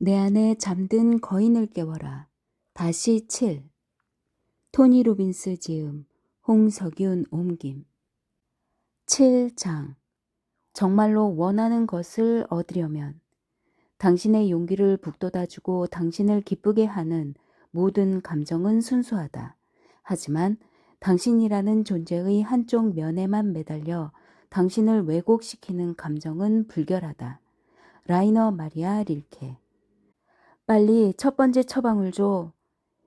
내 안에 잠든 거인을 깨워라. 다시 7. 토니 로빈스 지음, 홍석윤 옮김. 7장. 정말로 원하는 것을 얻으려면 당신의 용기를 북돋아주고 당신을 기쁘게 하는 모든 감정은 순수하다. 하지만 당신이라는 존재의 한쪽 면에만 매달려 당신을 왜곡시키는 감정은 불결하다. 라이너 마리아 릴케. 빨리 첫 번째 처방을 줘.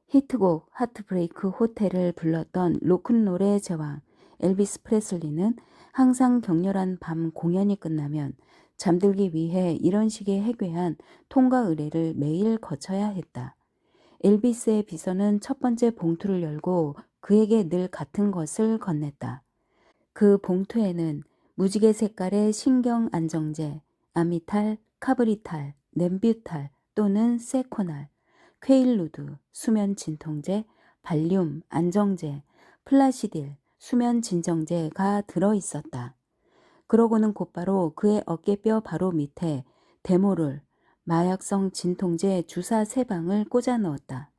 히트곡 하트브레이크 호텔을 불렀던 로큰롤의 제왕 엘비스 프레슬리는 항상 격렬한 밤 공연이 끝나면 잠들기 위해 이런 식의 해괴한 통과 의례를 매일 거쳐야 했다. 엘비스의 비서는 첫 번째 봉투를 열고 그에게 늘 같은 것을 건넸다. 그 봉투에는 무지개 색깔의 신경 안정제, 아미탈, 카브리탈, 냄뷰탈 또는 세코날, 퀘일루드, 수면 진통제, 발륨, 안정제, 플라시딜, 수면 진정제가 들어 있었다. 그러고는 곧바로 그의 어깨뼈 바로 밑에 데모를, 마약성 진통제 주사 3방을 꽂아 넣었다.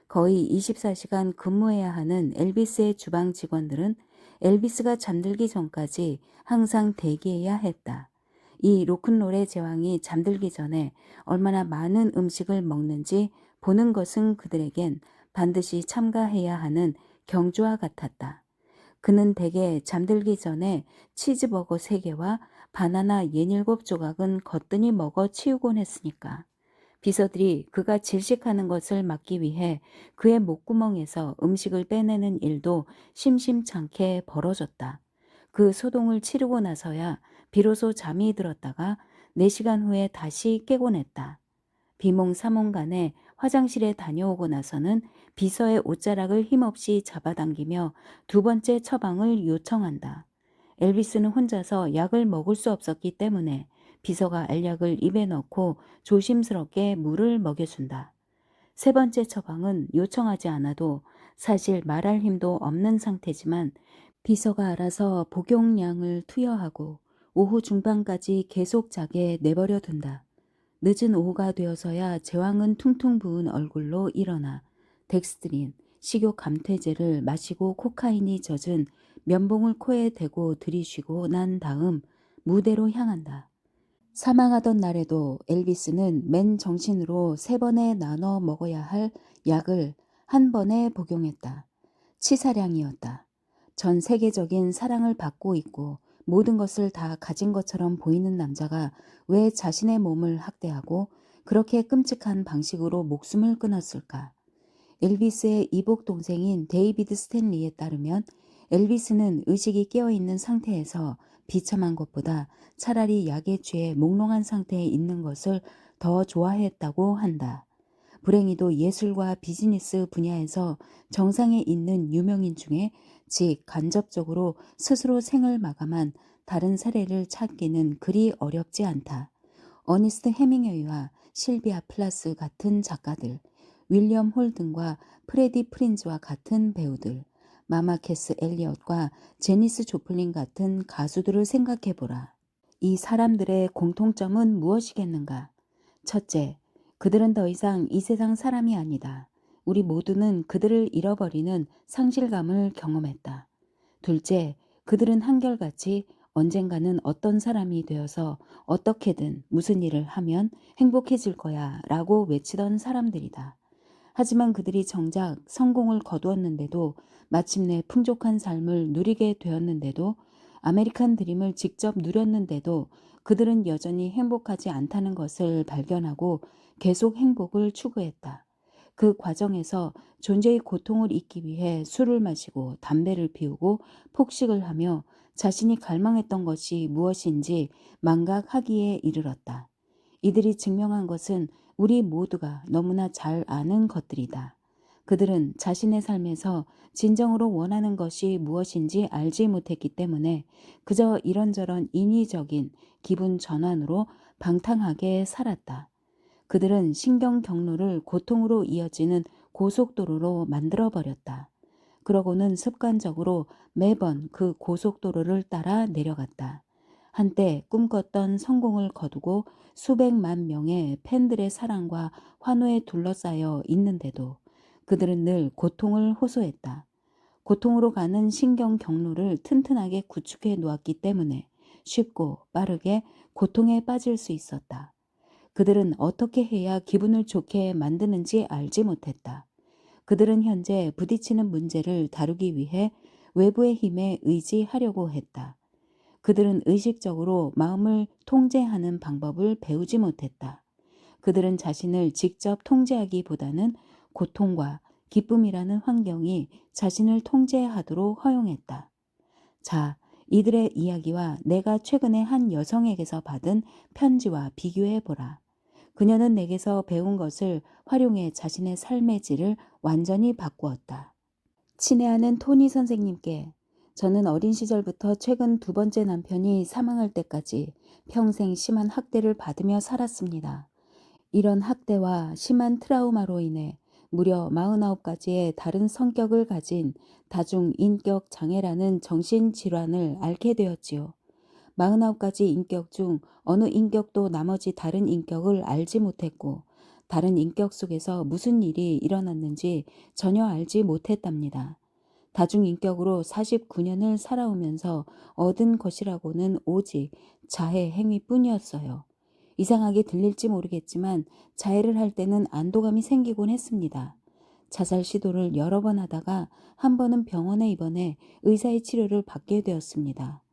거의 24시간 근무해야 하는 엘비스의 주방 직원들은 엘비스가 잠들기 전까지 항상 대기해야 했다. 이 로큰롤의 제왕이 잠들기 전에 얼마나 많은 음식을 먹는지 보는 것은 그들에겐 반드시 참가해야 하는 경주와 같았다. 그는 대개 잠들기 전에 치즈버거 3개와 바나나 67조각은 거뜬히 먹어 치우곤 했으니까. 비서들이 그가 질식하는 것을 막기 위해 그의 목구멍에서 음식을 빼내는 일도 심심찮게 벌어졌다. 그 소동을 치르고 나서야 비로소 잠이 들었다가 4시간 후에 다시 깨곤 했다. 비몽사몽간에 화장실에 다녀오고 나서는 비서의 옷자락을 힘없이 잡아당기며 2번째 처방을 요청한다. 엘비스는 혼자서 약을 먹을 수 없었기 때문에 비서가 알약을 입에 넣고 조심스럽게 물을 먹여준다. 3번째 처방은 요청하지 않아도 사실 말할 힘도 없는 상태지만 비서가 알아서 복용량을 투여하고 오후 중반까지 계속 자게 내버려 둔다. 늦은 오후가 되어서야 제왕은 퉁퉁 부은 얼굴로 일어나 덱스트린, 식욕 감퇴제를 마시고 코카인이 젖은 면봉을 코에 대고 들이쉬고 난 다음 무대로 향한다. 사망하던 날에도 엘비스는 맨 정신으로 3번에 나눠 먹어야 할 약을 한 번에 복용했다. 치사량이었다. 전 세계적인 사랑을 받고 있고 모든 것을 다 가진 것처럼 보이는 남자가 왜 자신의 몸을 학대하고 그렇게 끔찍한 방식으로 목숨을 끊었을까? 엘비스의 이복 동생인 데이비드 스탠리에 따르면 엘비스는 의식이 깨어있는 상태에서 비참한 것보다 차라리 약에 취해 몽롱한 상태에 있는 것을 더 좋아했다고 한다. 불행히도 예술과 비즈니스 분야에서 정상에 있는 유명인 중에 즉 간접적으로 스스로 생을 마감한 다른 사례를 찾기는 그리 어렵지 않다. 어니스트 해밍웨이와 실비아 플라스 같은 작가들, 윌리엄 홀든과 프레디 프린즈와 같은 배우들, 마마 캐스 엘리엇과 제니스 조플린 같은 가수들을 생각해보라. 이 사람들의 공통점은 무엇이겠는가? 첫째, 그들은 더 이상 이 세상 사람이 아니다. 우리 모두는 그들을 잃어버리는 상실감을 경험했다. 둘째, 그들은 한결같이 언젠가는 어떤 사람이 되어서 어떻게든 무슨 일을 하면 행복해질 거야 라고 외치던 사람들이다. 하지만 그들이 정작 성공을 거두었는데도 마침내 풍족한 삶을 누리게 되었는데도 아메리칸 드림을 직접 누렸는데도 그들은 여전히 행복하지 않다는 것을 발견하고 계속 행복을 추구했다. 그 과정에서 존재의 고통을 잊기 위해 술을 마시고 담배를 피우고 폭식을 하며 자신이 갈망했던 것이 무엇인지 망각하기에 이르렀다. 이들이 증명한 것은 우리 모두가 너무나 잘 아는 것들이다. 그들은 자신의 삶에서 진정으로 원하는 것이 무엇인지 알지 못했기 때문에 그저 이런저런 인위적인 기분 전환으로 방탕하게 살았다. 그들은 신경 경로를 고통으로 이어지는 고속도로로 만들어버렸다. 그러고는 습관적으로 매번 그 고속도로를 따라 내려갔다. 한때 꿈꿨던 성공을 거두고 수백만 명의 팬들의 사랑과 환호에 둘러싸여 있는데도 그들은 늘 고통을 호소했다. 고통으로 가는 신경 경로를 튼튼하게 구축해 놓았기 때문에 쉽고 빠르게 고통에 빠질 수 있었다. 그들은 어떻게 해야 기분을 좋게 만드는지 알지 못했다. 그들은 현재 부딪히는 문제를 다루기 위해 외부의 힘에 의지하려고 했다. 그들은 의식적으로 마음을 통제하는 방법을 배우지 못했다. 그들은 자신을 직접 통제하기보다는 고통과 기쁨이라는 환경이 자신을 통제하도록 허용했다. 자, 이들의 이야기와 내가 최근에 한 여성에게서 받은 편지와 비교해 보라. 그녀는 내게서 배운 것을 활용해 자신의 삶의 질을 완전히 바꾸었다. 친애하는 토니 선생님께, 저는 어린 시절부터 최근 두 번째 남편이 사망할 때까지 평생 심한 학대를 받으며 살았습니다. 이런 학대와 심한 트라우마로 인해 무려 49가지의 다른 성격을 가진 다중인격 장애라는 정신질환을 앓게 되었지요. 49가지 인격 중 어느 인격도 나머지 다른 인격을 알지 못했고, 다른 인격 속에서 무슨 일이 일어났는지 전혀 알지 못했답니다. 다중인격으로 49년을 살아오면서 얻은 것이라고는 오직 자해 행위뿐이었어요. 이상하게 들릴지 모르겠지만 자해를 할 때는 안도감이 생기곤 했습니다. 자살 시도를 여러 번 하다가 한 번은 병원에 입원해 의사의 치료를 받게 되었습니다.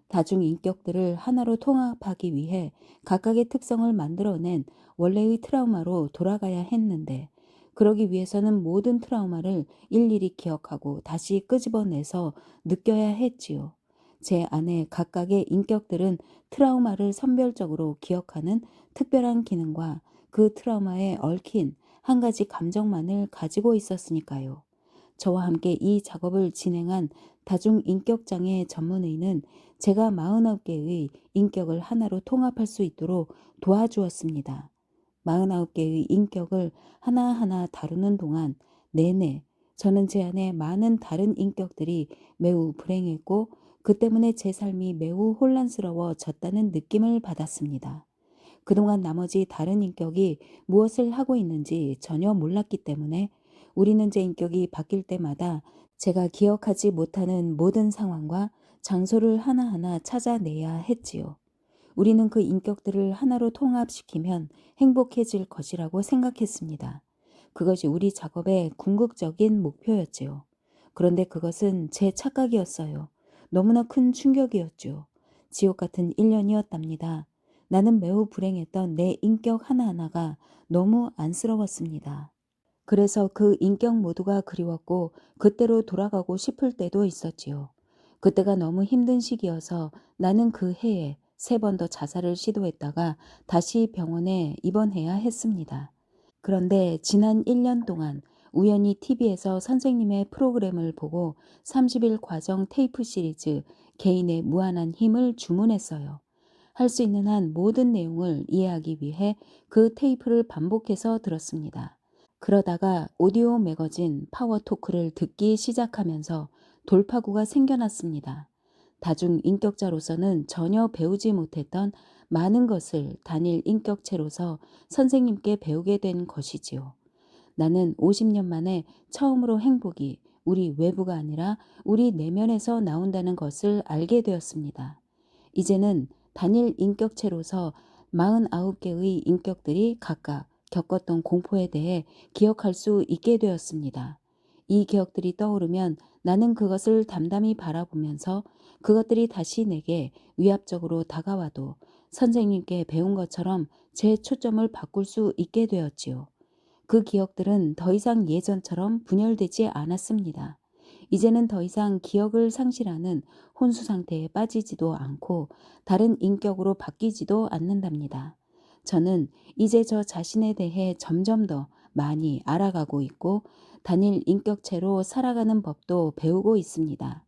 다중인격들을 하나로 통합하기 위해 각각의 특성을 만들어낸 원래의 트라우마로 돌아가야 했는데, 그러기 위해서는 모든 트라우마를 일일이 기억하고 다시 끄집어내서 느껴야 했지요. 제 안에 각각의 인격들은 트라우마를 선별적으로 기억하는 특별한 기능과 그 트라우마에 얽힌 한 가지 감정만을 가지고 있었으니까요. 저와 함께 이 작업을 진행한 다중인격장애 전문의는 제가 49개의 인격을 하나로 통합할 수 있도록 도와주었습니다. 49개의 인격을 하나하나 다루는 동안 내내 저는 제 안에 많은 다른 인격들이 매우 불행했고, 그 때문에 제 삶이 매우 혼란스러워졌다는 느낌을 받았습니다. 그동안 나머지 다른 인격이 무엇을 하고 있는지 전혀 몰랐기 때문에 우리는 제 인격이 바뀔 때마다 제가 기억하지 못하는 모든 상황과 장소를 하나하나 찾아내야 했지요. 우리는 그 인격들을 하나로 통합시키면 행복해질 것이라고 생각했습니다. 그것이 우리 작업의 궁극적인 목표였지요. 그런데 그것은 제 착각이었어요. 너무나 큰 충격이었죠. 지옥 같은 1년이었답니다. 나는 매우 불행했던 내 인격 하나하나가 너무 안쓰러웠습니다. 그래서 그 인격 모두가 그리웠고 그때로 돌아가고 싶을 때도 있었지요. 그때가 너무 힘든 시기여서 나는 그 해에 3번 더 자살을 시도했다가 다시 병원에 입원해야 했습니다. 그런데 지난 1년 동안 우연히 TV에서 선생님의 프로그램을 보고 30일 과정 테이프 시리즈 개인의 무한한 힘을 주문했어요. 할 수 있는 한 모든 내용을 이해하기 위해 그 테이프를 반복해서 들었습니다. 그러다가 오디오 매거진 파워토크를 듣기 시작하면서 돌파구가 생겨났습니다. 다중인격자로서는 전혀 배우지 못했던 많은 것을 단일 인격체로서 선생님께 배우게 된 것이지요. 나는 50년 만에 처음으로 행복이 우리 외부가 아니라 우리 내면에서 나온다는 것을 알게 되었습니다. 이제는 단일 인격체로서 49개의 인격들이 각각 겪었던 공포에 대해 기억할 수 있게 되었습니다. 이 기억들이 떠오르면 나는 그것을 담담히 바라보면서 그것들이 다시 내게 위압적으로 다가와도 선생님께 배운 것처럼 제 초점을 바꿀 수 있게 되었지요. 그 기억들은 더 이상 예전처럼 분열되지 않았습니다. 이제는 더 이상 기억을 상실하는 혼수 상태에 빠지지도 않고 다른 인격으로 바뀌지도 않는답니다. 저는 이제 저 자신에 대해 점점 더 많이 알아가고 있고 단일 인격체로 살아가는 법도 배우고 있습니다.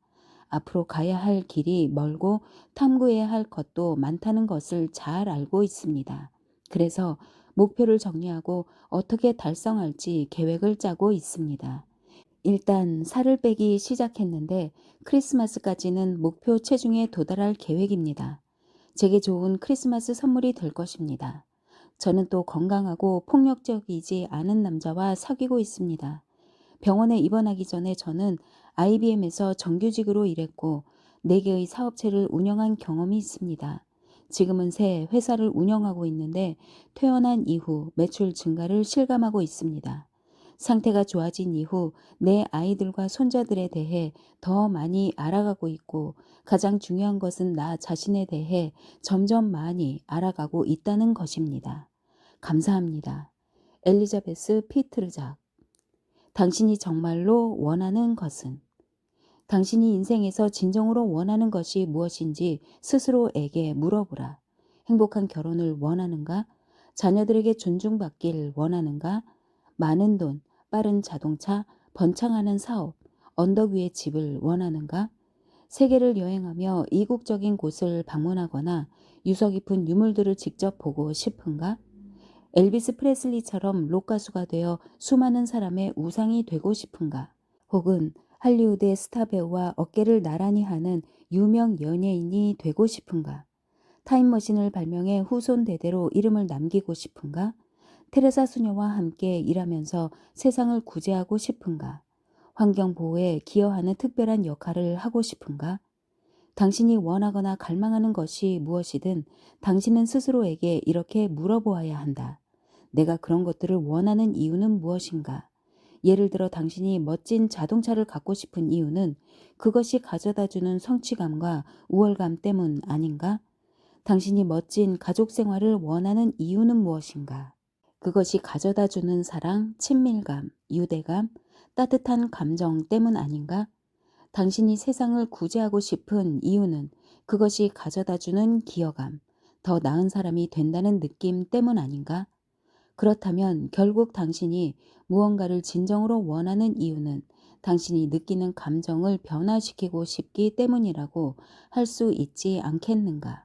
앞으로 가야 할 길이 멀고 탐구해야 할 것도 많다는 것을 잘 알고 있습니다. 그래서 목표를 정리하고 어떻게 달성할지 계획을 짜고 있습니다. 일단 살을 빼기 시작했는데 크리스마스까지는 목표 체중에 도달할 계획입니다. 제게 좋은 크리스마스 선물이 될 것입니다. 저는 또 건강하고 폭력적이지 않은 남자와 사귀고 있습니다. 병원에 입원하기 전에 저는 IBM에서 정규직으로 일했고 4개의 사업체를 운영한 경험이 있습니다. 지금은 새 회사를 운영하고 있는데 퇴원한 이후 매출 증가를 실감하고 있습니다. 상태가 좋아진 이후 내 아이들과 손자들에 대해 더 많이 알아가고 있고 가장 중요한 것은 나 자신에 대해 점점 많이 알아가고 있다는 것입니다. 감사합니다. 엘리자베스 피트르작. 당신이 정말로 원하는 것은? 당신이 인생에서 진정으로 원하는 것이 무엇인지 스스로에게 물어보라. 행복한 결혼을 원하는가? 자녀들에게 존중받길 원하는가? 많은 돈, 빠른 자동차, 번창하는 사업, 언덕 위의 집을 원하는가? 세계를 여행하며 이국적인 곳을 방문하거나 유서 깊은 유물들을 직접 보고 싶은가? 엘비스 프레슬리처럼 록 가수가 되어 수많은 사람의 우상이 되고 싶은가? 혹은 할리우드의 스타 배우와 어깨를 나란히 하는 유명 연예인이 되고 싶은가? 타임머신을 발명해 후손 대대로 이름을 남기고 싶은가? 테레사 수녀와 함께 일하면서 세상을 구제하고 싶은가? 환경 보호에 기여하는 특별한 역할을 하고 싶은가? 당신이 원하거나 갈망하는 것이 무엇이든 당신은 스스로에게 이렇게 물어보아야 한다. 내가 그런 것들을 원하는 이유는 무엇인가? 예를 들어 당신이 멋진 자동차를 갖고 싶은 이유는 그것이 가져다주는 성취감과 우월감 때문 아닌가? 당신이 멋진 가족 생활을 원하는 이유는 무엇인가? 그것이 가져다주는 사랑, 친밀감, 유대감, 따뜻한 감정 때문 아닌가? 당신이 세상을 구제하고 싶은 이유는 그것이 가져다주는 기여감, 더 나은 사람이 된다는 느낌 때문 아닌가? 그렇다면 결국 당신이 무언가를 진정으로 원하는 이유는 당신이 느끼는 감정을 변화시키고 싶기 때문이라고 할 수 있지 않겠는가?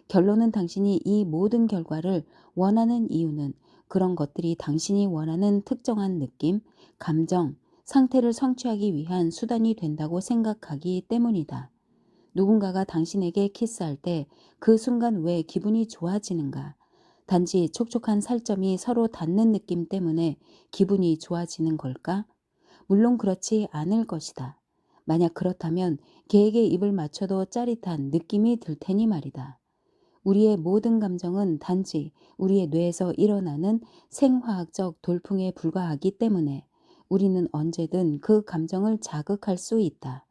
결론은 당신이 이 모든 결과를 원하는 이유는 그런 것들이 당신이 원하는 특정한 느낌, 감정, 상태를 성취하기 위한 수단이 된다고 생각하기 때문이다. 누군가가 당신에게 키스할 때 그 순간 왜 기분이 좋아지는가? 단지 촉촉한 살점이 서로 닿는 느낌 때문에 기분이 좋아지는 걸까? 물론 그렇지 않을 것이다. 만약 그렇다면 개에게 입을 맞춰도 짜릿한 느낌이 들 테니 말이다. 우리의 모든 감정은 단지 우리의 뇌에서 일어나는 생화학적 돌풍에 불과하기 때문에 우리는 언제든 그 감정을 자극할 수 있다.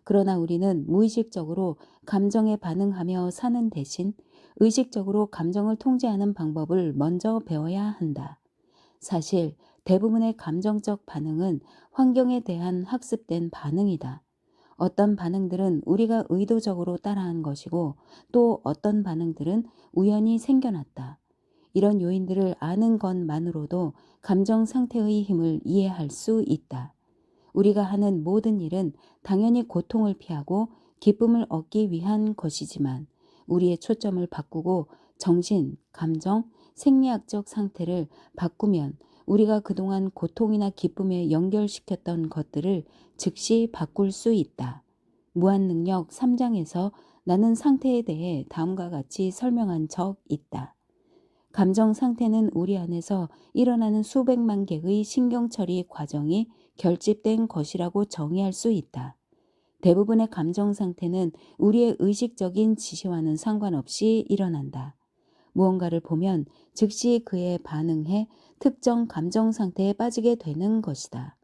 그러나 우리는 무의식적으로 감정에 반응하며 사는 대신 의식적으로 감정을 통제하는 방법을 먼저 배워야 한다. 사실 대부분의 감정적 반응은 환경에 대한 학습된 반응이다. 어떤 반응들은 우리가 의도적으로 따라한 것이고 또 어떤 반응들은 우연히 생겨났다. 이런 요인들을 아는 것만으로도 감정 상태의 힘을 이해할 수 있다. 우리가 하는 모든 일은 당연히 고통을 피하고 기쁨을 얻기 위한 것이지만 우리의 초점을 바꾸고 정신, 감정, 생리학적 상태를 바꾸면 우리가 그동안 고통이나 기쁨에 연결시켰던 것들을 즉시 바꿀 수 있다. 무한능력 3장에서 나는 상태에 대해 다음과 같이 설명한 적 있다. 감정 상태는 우리 안에서 일어나는 수백만 개의 신경처리 과정이 결집된 것이라고 정의할 수 있다. 대부분의 감정 상태는 우리의 의식적인 지시와는 상관없이 일어난다. 무언가를 보면 즉시 그에 반응해 특정 감정 상태에 빠지게 되는 것이다.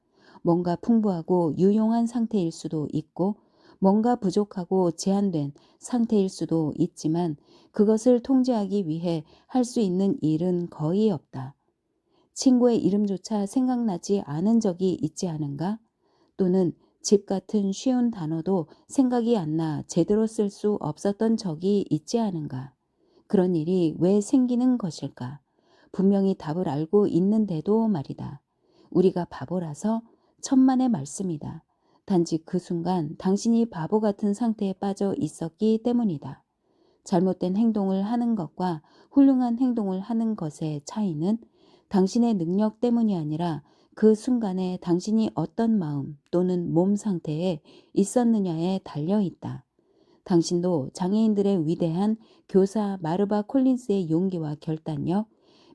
뭔가 풍부하고 유용한 상태일 수도 있고 뭔가 부족하고 제한된 상태일 수도 있지만 그것을 통제하기 위해 할 수 있는 일은 거의 없다. 친구의 이름조차 생각나지 않은 적이 있지 않은가? 또는 집 같은 쉬운 단어도 생각이 안 나 제대로 쓸 수 없었던 적이 있지 않은가? 그런 일이 왜 생기는 것일까? 분명히 답을 알고 있는데도 말이다. 우리가 바보라서 천만의 말씀이다. 단지 그 순간 당신이 바보 같은 상태에 빠져 있었기 때문이다. 잘못된 행동을 하는 것과 훌륭한 행동을 하는 것의 차이는 당신의 능력 때문이 아니라 그 순간에 당신이 어떤 마음 또는 몸 상태에 있었느냐에 달려 있다. 당신도 장애인들의 위대한 교사 마르바 콜린스의 용기와 결단력,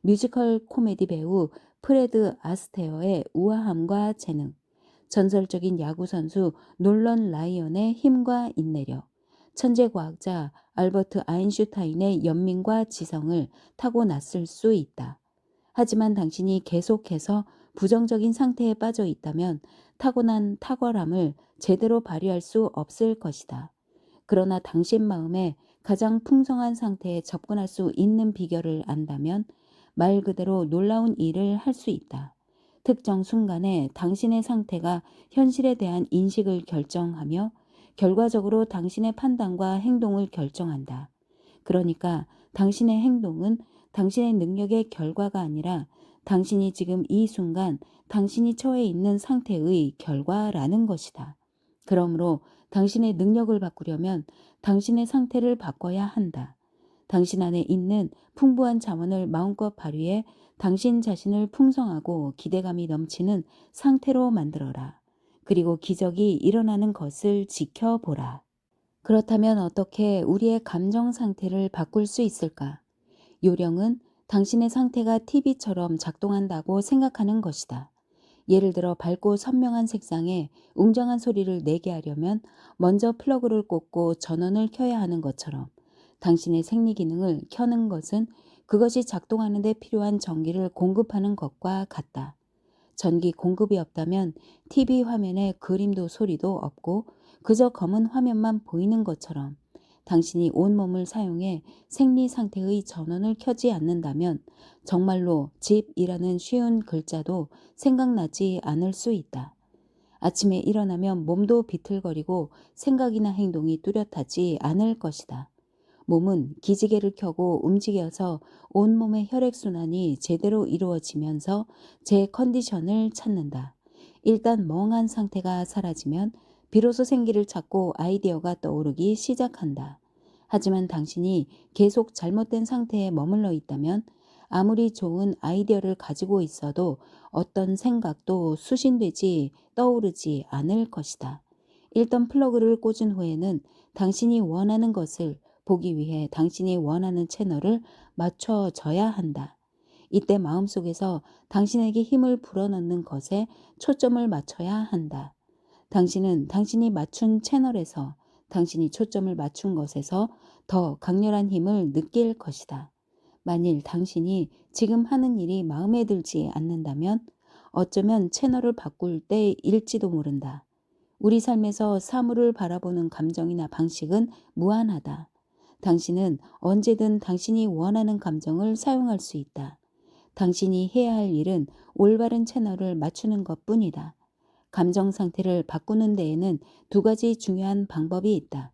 뮤지컬 코미디 배우 프레드 아스테어의 우아함과 재능, 전설적인 야구 선수 놀런 라이언의 힘과 인내력, 천재 과학자 알버트 아인슈타인의 연민과 지성을 타고났을 수 있다. 하지만 당신이 계속해서 부정적인 상태에 빠져 있다면 타고난 탁월함을 제대로 발휘할 수 없을 것이다. 그러나 당신 마음에 가장 풍성한 상태에 접근할 수 있는 비결을 안다면 말 그대로 놀라운 일을 할 수 있다. 특정 순간에 당신의 상태가 현실에 대한 인식을 결정하며 결과적으로 당신의 판단과 행동을 결정한다. 그러니까 당신의 행동은 당신의 능력의 결과가 아니라 당신이 지금 이 순간 당신이 처해 있는 상태의 결과라는 것이다. 그러므로 당신의 능력을 바꾸려면 당신의 상태를 바꿔야 한다. 당신 안에 있는 풍부한 자원을 마음껏 발휘해 당신 자신을 풍성하고 기대감이 넘치는 상태로 만들어라. 그리고 기적이 일어나는 것을 지켜보라. 그렇다면 어떻게 우리의 감정 상태를 바꿀 수 있을까? 요령은 당신의 상태가 TV처럼 작동한다고 생각하는 것이다. 예를 들어 밝고 선명한 색상에 웅장한 소리를 내게 하려면 먼저 플러그를 꽂고 전원을 켜야 하는 것처럼 당신의 생리 기능을 켜는 것은 그것이 작동하는 데 필요한 전기를 공급하는 것과 같다. 전기 공급이 없다면 TV 화면에 그림도 소리도 없고 그저 검은 화면만 보이는 것처럼 당신이 온몸을 사용해 생리 상태의 전원을 켜지 않는다면 정말로 집이라는 쉬운 글자도 생각나지 않을 수 있다. 아침에 일어나면 몸도 비틀거리고 생각이나 행동이 뚜렷하지 않을 것이다. 몸은 기지개를 켜고 움직여서 온몸의 혈액순환이 제대로 이루어지면서 제 컨디션을 찾는다. 일단 멍한 상태가 사라지면 비로소 생기를 찾고 아이디어가 떠오르기 시작한다. 하지만 당신이 계속 잘못된 상태에 머물러 있다면 아무리 좋은 아이디어를 가지고 있어도 어떤 생각도 수신되지 떠오르지 않을 것이다. 일단 플러그를 꽂은 후에는 당신이 원하는 것을 보기 위해 당신이 원하는 채널을 맞춰줘야 한다. 이때 마음속에서 당신에게 힘을 불어넣는 것에 초점을 맞춰야 한다. 당신은 당신이 맞춘 채널에서 당신이 초점을 맞춘 것에서 더 강렬한 힘을 느낄 것이다. 만일 당신이 지금 하는 일이 마음에 들지 않는다면 어쩌면 채널을 바꿀 때일지도 모른다. 우리 삶에서 사물을 바라보는 감정이나 방식은 무한하다. 당신은 언제든 당신이 원하는 감정을 사용할 수 있다. 당신이 해야 할 일은 올바른 채널을 맞추는 것뿐이다. 감정 상태를 바꾸는 데에는 두 가지 중요한 방법이 있다.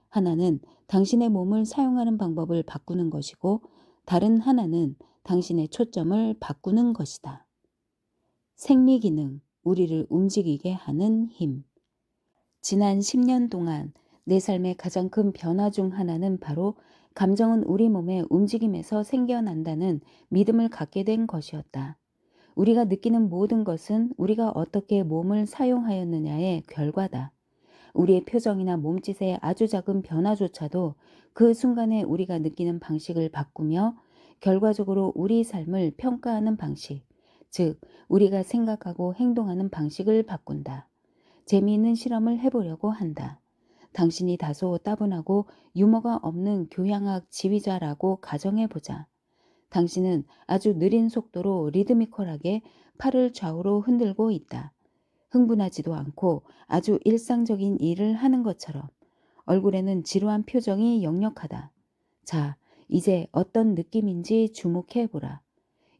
하나는 당신의 몸을 사용하는 방법을 바꾸는 것이고 다른 하나는 당신의 초점을 바꾸는 것이다. 생리 기능, 우리를 움직이게 하는 힘. 지난 10년 동안 내 삶의 가장 큰 변화 중 하나는 바로 감정은 우리 몸의 움직임에서 생겨난다는 믿음을 갖게 된 것이었다. 우리가 느끼는 모든 것은 우리가 어떻게 몸을 사용하였느냐의 결과다. 우리의 표정이나 몸짓의 아주 작은 변화조차도 그 순간에 우리가 느끼는 방식을 바꾸며 결과적으로 우리 삶을 평가하는 방식, 즉 우리가 생각하고 행동하는 방식을 바꾼다. 재미있는 실험을 해보려고 한다. 당신이 다소 따분하고 유머가 없는 교양학 지휘자라고 가정해보자. 당신은 아주 느린 속도로 리드미컬하게 팔을 좌우로 흔들고 있다. 흥분하지도 않고 아주 일상적인 일을 하는 것처럼 얼굴에는 지루한 표정이 역력하다. 자, 이제 어떤 느낌인지 주목해보라.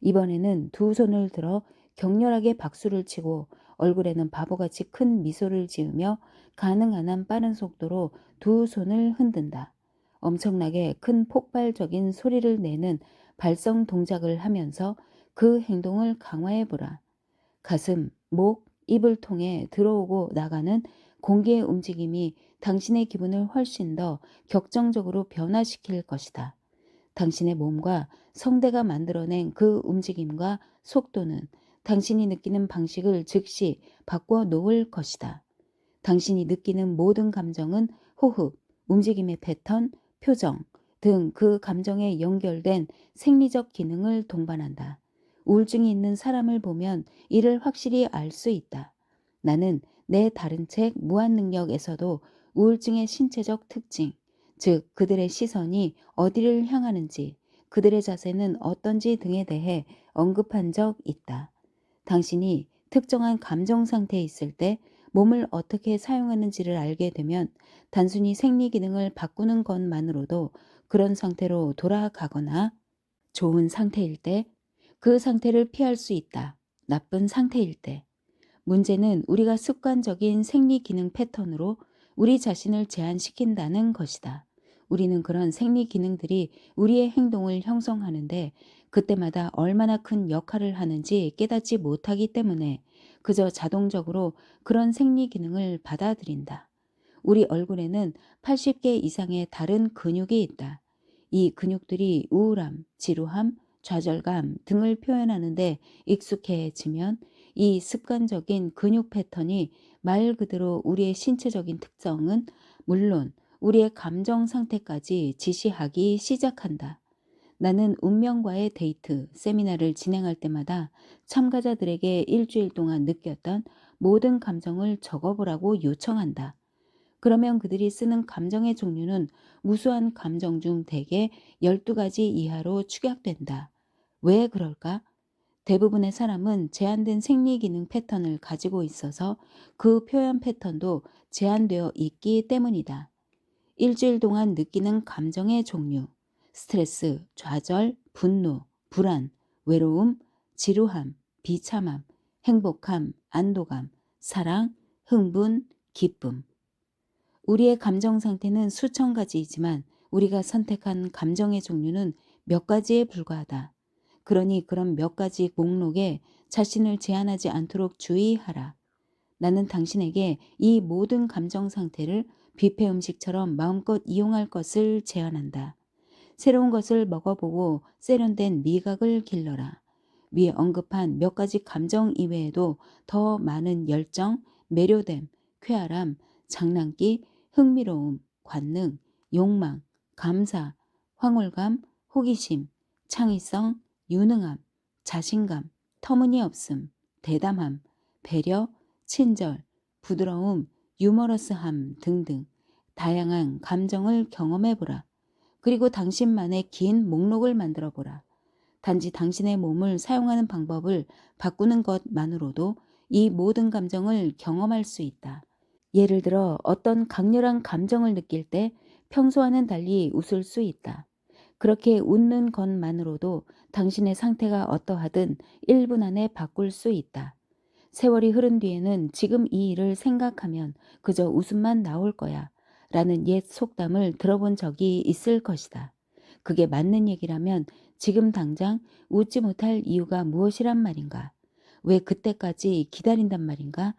이번에는 두 손을 들어 격렬하게 박수를 치고 얼굴에는 바보같이 큰 미소를 지으며 가능한 한 빠른 속도로 두 손을 흔든다. 엄청나게 큰 폭발적인 소리를 내는 발성 동작을 하면서 그 행동을 강화해보라. 가슴, 목, 입을 통해 들어오고 나가는 공기의 움직임이 당신의 기분을 훨씬 더 격정적으로 변화시킬 것이다. 당신의 몸과 성대가 만들어낸 그 움직임과 속도는 당신이 느끼는 방식을 즉시 바꿔 놓을 것이다. 당신이 느끼는 모든 감정은 호흡, 움직임의 패턴, 표정 등 그 감정에 연결된 생리적 기능을 동반한다. 우울증이 있는 사람을 보면 이를 확실히 알 수 있다. 나는 내 다른 책 무한능력에서도 우울증의 신체적 특징, 즉 그들의 시선이 어디를 향하는지, 그들의 자세는 어떤지 등에 대해 언급한 적 있다. 당신이 특정한 감정 상태에 있을 때 몸을 어떻게 사용하는지를 알게 되면 단순히 생리 기능을 바꾸는 것만으로도 그런 상태로 돌아가거나 좋은 상태일 때 그 상태를 피할 수 있다. 나쁜 상태일 때. 문제는 우리가 습관적인 생리 기능 패턴으로 우리 자신을 제한시킨다는 것이다. 우리는 그런 생리 기능들이 우리의 행동을 형성하는데 그때마다 얼마나 큰 역할을 하는지 깨닫지 못하기 때문에 그저 자동적으로 그런 생리 기능을 받아들인다. 우리 얼굴에는 80개 이상의 다른 근육이 있다. 이 근육들이 우울함, 지루함, 좌절감 등을 표현하는데 익숙해지면 이 습관적인 근육 패턴이 말 그대로 우리의 신체적인 특성은 물론 우리의 감정 상태까지 지시하기 시작한다. 나는 운명과의 데이트 세미나를 진행할 때마다 참가자들에게 일주일 동안 느꼈던 모든 감정을 적어보라고 요청한다. 그러면 그들이 쓰는 감정의 종류는 무수한 감정 중 대개 12가지 이하로 축약된다. 왜 그럴까? 대부분의 사람은 제한된 생리 기능 패턴을 가지고 있어서 그 표현 패턴도 제한되어 있기 때문이다. 일주일 동안 느끼는 감정의 종류, 스트레스, 좌절, 분노, 불안, 외로움, 지루함, 비참함, 행복함, 안도감, 사랑, 흥분, 기쁨. 우리의 감정 상태는 수천 가지이지만 우리가 선택한 감정의 종류는 몇 가지에 불과하다. 그러니 그런 몇 가지 목록에 자신을 제한하지 않도록 주의하라. 나는 당신에게 이 모든 감정 상태를 뷔페 음식처럼 마음껏 이용할 것을 제안한다. 새로운 것을 먹어보고 세련된 미각을 길러라. 위에 언급한 몇 가지 감정 이외에도 더 많은 열정, 매료됨, 쾌활함, 장난기, 흥미로움, 관능, 욕망, 감사, 황홀감, 호기심, 창의성, 유능함, 자신감, 터무니없음, 대담함, 배려, 친절, 부드러움, 유머러스함 등등 다양한 감정을 경험해보라. 그리고 당신만의 긴 목록을 만들어 보라. 단지 당신의 몸을 사용하는 방법을 바꾸는 것만으로도 이 모든 감정을 경험할 수 있다. 예를 들어 어떤 강렬한 감정을 느낄 때 평소와는 달리 웃을 수 있다. 그렇게 웃는 것만으로도 당신의 상태가 어떠하든 1분 안에 바꿀 수 있다. 세월이 흐른 뒤에는 지금 이 일을 생각하면 그저 웃음만 나올 거야 라는 옛 속담을 들어본 적이 있을 것이다. 그게 맞는 얘기라면 지금 당장 웃지 못할 이유가 무엇이란 말인가? 왜 그때까지 기다린단 말인가?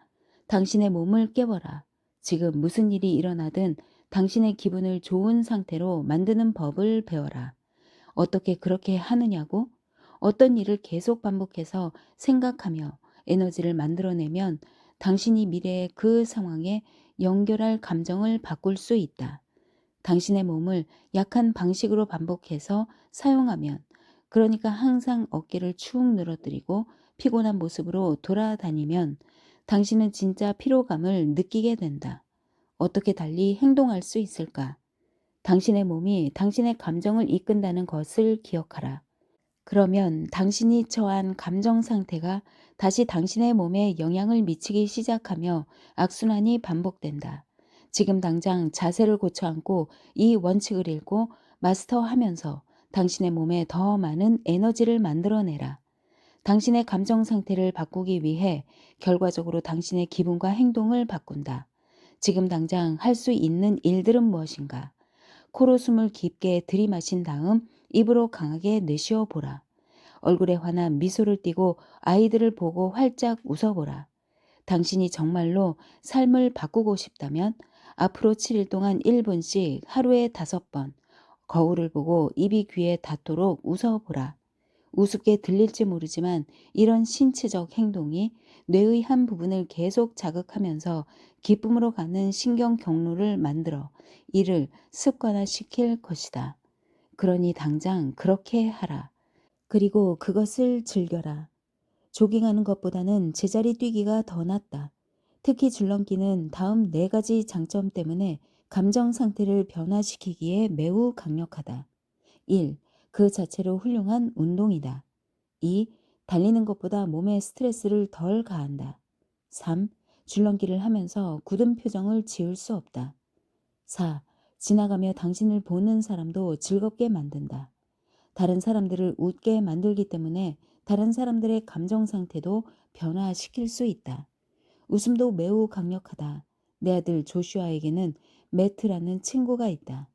당신의 몸을 깨워라. 지금 무슨 일이 일어나든 당신의 기분을 좋은 상태로 만드는 법을 배워라. 어떻게 그렇게 하느냐고? 어떤 일을 계속 반복해서 생각하며 에너지를 만들어내면 당신이 미래의 그 상황에 연결할 감정을 바꿀 수 있다. 당신의 몸을 약한 방식으로 반복해서 사용하면, 그러니까 항상 어깨를 축 늘어뜨리고 피곤한 모습으로 돌아다니면 당신은 진짜 피로감을 느끼게 된다. 어떻게 달리 행동할 수 있을까? 당신의 몸이 당신의 감정을 이끈다는 것을 기억하라. 그러면 당신이 처한 감정 상태가 다시 당신의 몸에 영향을 미치기 시작하며 악순환이 반복된다. 지금 당장 자세를 고쳐 앉고 이 원칙을 읽고 마스터하면서 당신의 몸에 더 많은 에너지를 만들어내라. 당신의 감정 상태를 바꾸기 위해 결과적으로 당신의 기분과 행동을 바꾼다. 지금 당장 할 수 있는 일들은 무엇인가? 코로 숨을 깊게 들이마신 다음 입으로 강하게 내쉬어 보라. 얼굴에 환한 미소를 띠고 아이들을 보고 활짝 웃어보라. 당신이 정말로 삶을 바꾸고 싶다면 앞으로 7일 동안 1분씩 하루에 5번 거울을 보고 입이 귀에 닿도록 웃어보라. 우습게 들릴지 모르지만 이런 신체적 행동이 뇌의 한 부분을 계속 자극하면서 기쁨으로 가는 신경 경로를 만들어 이를 습관화시킬 것이다. 그러니 당장 그렇게 하라. 그리고 그것을 즐겨라. 조깅하는 것보다는 제자리 뛰기가 더 낫다. 특히 줄넘기는 다음 네 가지 장점 때문에 감정 상태를 변화시키기에 매우 강력하다. 1. 그 자체로 훌륭한 운동이다. 2. 달리는 것보다 몸에 스트레스를 덜 가한다. 3. 줄넘기를 하면서 굳은 표정을 지울 수 없다. 4. 지나가며 당신을 보는 사람도 즐겁게 만든다. 다른 사람들을 웃게 만들기 때문에 다른 사람들의 감정 상태도 변화시킬 수 있다. 웃음도 매우 강력하다. 내 아들 조슈아에게는 매트라는 친구가 있다.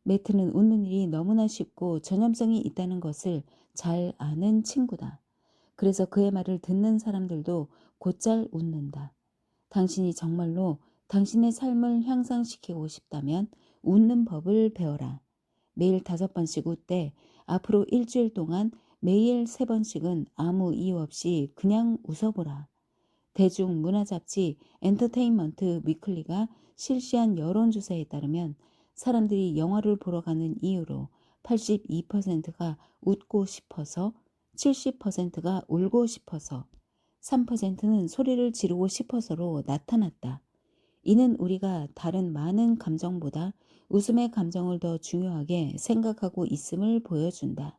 매트는 웃는 일이 너무나 쉽고 전염성이 있다는 것을 잘 아는 친구다. 그래서 그의 말을 듣는 사람들도 곧잘 웃는다. 당신이 정말로 당신의 삶을 향상시키고 싶다면 웃는 법을 배워라. 매일 5번씩 웃되 앞으로 일주일 동안 매일 3번씩은 아무 이유 없이 그냥 웃어보라. 대중문화 잡지 엔터테인먼트 위클리가 실시한 여론조사에 따르면 사람들이 영화를 보러 가는 이유로 82%가 웃고 싶어서, 70%가 울고 싶어서, 3%는 소리를 지르고 싶어서로 나타났다. 이는 우리가 다른 많은 감정보다 웃음의 감정을 더 중요하게 생각하고 있음을 보여준다.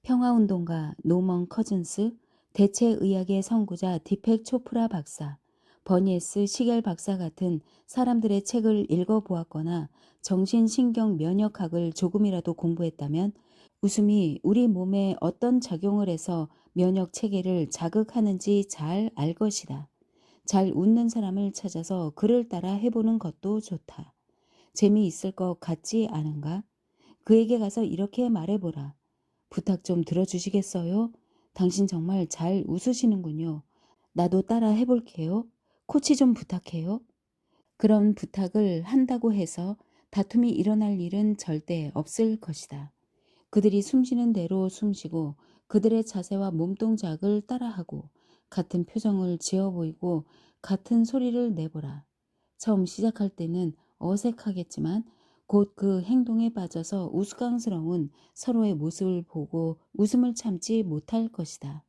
평화운동가 노먼 커즌스, 대체의학의 선구자 디펙 초프라 박사, 버니에스 시겔 박사 같은 사람들의 책을 읽어보았거나 정신신경 면역학을 조금이라도 공부했다면 웃음이 우리 몸에 어떤 작용을 해서 면역 체계를 자극하는지 잘 알 것이다. 잘 웃는 사람을 찾아서 그를 따라 해보는 것도 좋다. 재미있을 것 같지 않은가? 그에게 가서 이렇게 말해보라. 부탁 좀 들어주시겠어요? 당신 정말 잘 웃으시는군요. 나도 따라 해볼게요. 코치 좀 부탁해요. 그런 부탁을 한다고 해서 다툼이 일어날 일은 절대 없을 것이다. 그들이 숨쉬는 대로 숨쉬고 그들의 자세와 몸동작을 따라하고 같은 표정을 지어 보이고 같은 소리를 내보라. 처음 시작할 때는 어색하겠지만 곧 그 행동에 빠져서 우스꽝스러운 서로의 모습을 보고 웃음을 참지 못할 것이다.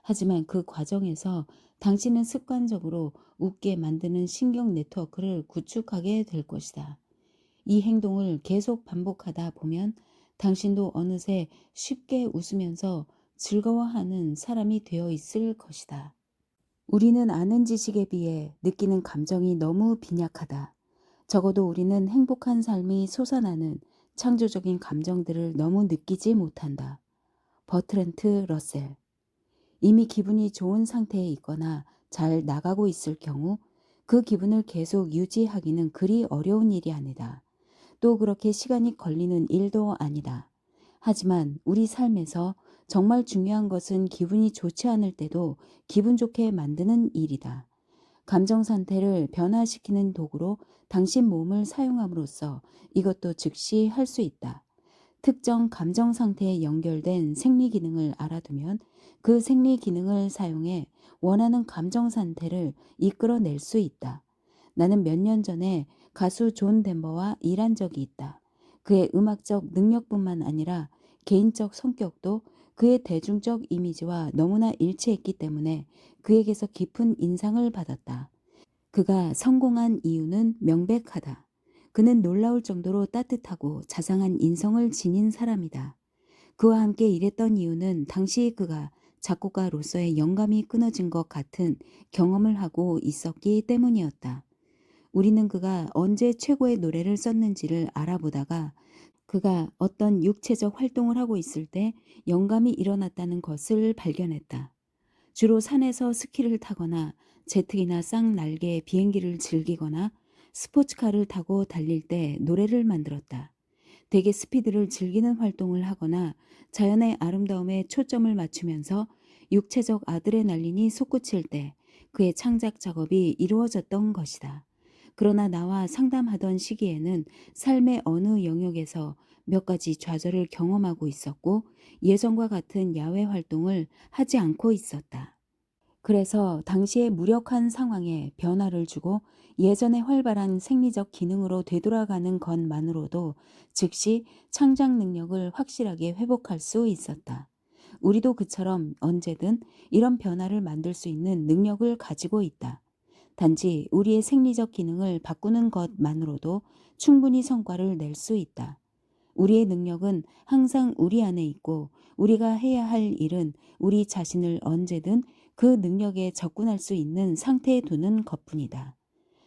하지만 그 과정에서 당신은 습관적으로 웃게 만드는 신경 네트워크를 구축하게 될 것이다. 이 행동을 계속 반복하다 보면 당신도 어느새 쉽게 웃으면서 즐거워하는 사람이 되어 있을 것이다. 우리는 아는 지식에 비해 느끼는 감정이 너무 빈약하다. 적어도 우리는 행복한 삶이 솟아나는 창조적인 감정들을 너무 느끼지 못한다. 버트랜트 러셀. 이미 기분이 좋은 상태에 있거나 잘 나가고 있을 경우 그 기분을 계속 유지하기는 그리 어려운 일이 아니다. 또 그렇게 시간이 걸리는 일도 아니다. 하지만 우리 삶에서 정말 중요한 것은 기분이 좋지 않을 때도 기분 좋게 만드는 일이다. 감정 상태를 변화시키는 도구로 당신 몸을 사용함으로써 이것도 즉시 할 수 있다. 특정 감정 상태에 연결된 생리 기능을 알아두면 그 생리 기능을 사용해 원하는 감정 상태를 이끌어낼 수 있다. 나는 몇 년 전에 가수 존 덴버와 일한 적이 있다. 그의 음악적 능력뿐만 아니라 개인적 성격도 그의 대중적 이미지와 너무나 일치했기 때문에 그에게서 깊은 인상을 받았다. 그가 성공한 이유는 명백하다. 그는 놀라울 정도로 따뜻하고 자상한 인성을 지닌 사람이다. 그와 함께 일했던 이유는 당시 그가 작곡가로서의 영감이 끊어진 것 같은 경험을 하고 있었기 때문이었다. 우리는 그가 언제 최고의 노래를 썼는지를 알아보다가 그가 어떤 육체적 활동을 하고 있을 때 영감이 일어났다는 것을 발견했다. 주로 산에서 스키를 타거나 제트기나 쌍날개 비행기를 즐기거나 스포츠카를 타고 달릴 때 노래를 만들었다. 대개 스피드를 즐기는 활동을 하거나 자연의 아름다움에 초점을 맞추면서 육체적 아드레날린이 솟구칠 때 그의 창작 작업이 이루어졌던 것이다. 그러나 나와 상담하던 시기에는 삶의 어느 영역에서 몇 가지 좌절을 경험하고 있었고 예전과 같은 야외 활동을 하지 않고 있었다. 그래서 당시의 무력한 상황에 변화를 주고 예전의 활발한 생리적 기능으로 되돌아가는 것만으로도 즉시 창작 능력을 확실하게 회복할 수 있었다. 우리도 그처럼 언제든 이런 변화를 만들 수 있는 능력을 가지고 있다. 단지 우리의 생리적 기능을 바꾸는 것만으로도 충분히 성과를 낼 수 있다. 우리의 능력은 항상 우리 안에 있고 우리가 해야 할 일은 우리 자신을 언제든 그 능력에 접근할 수 있는 상태에 두는 것뿐이다.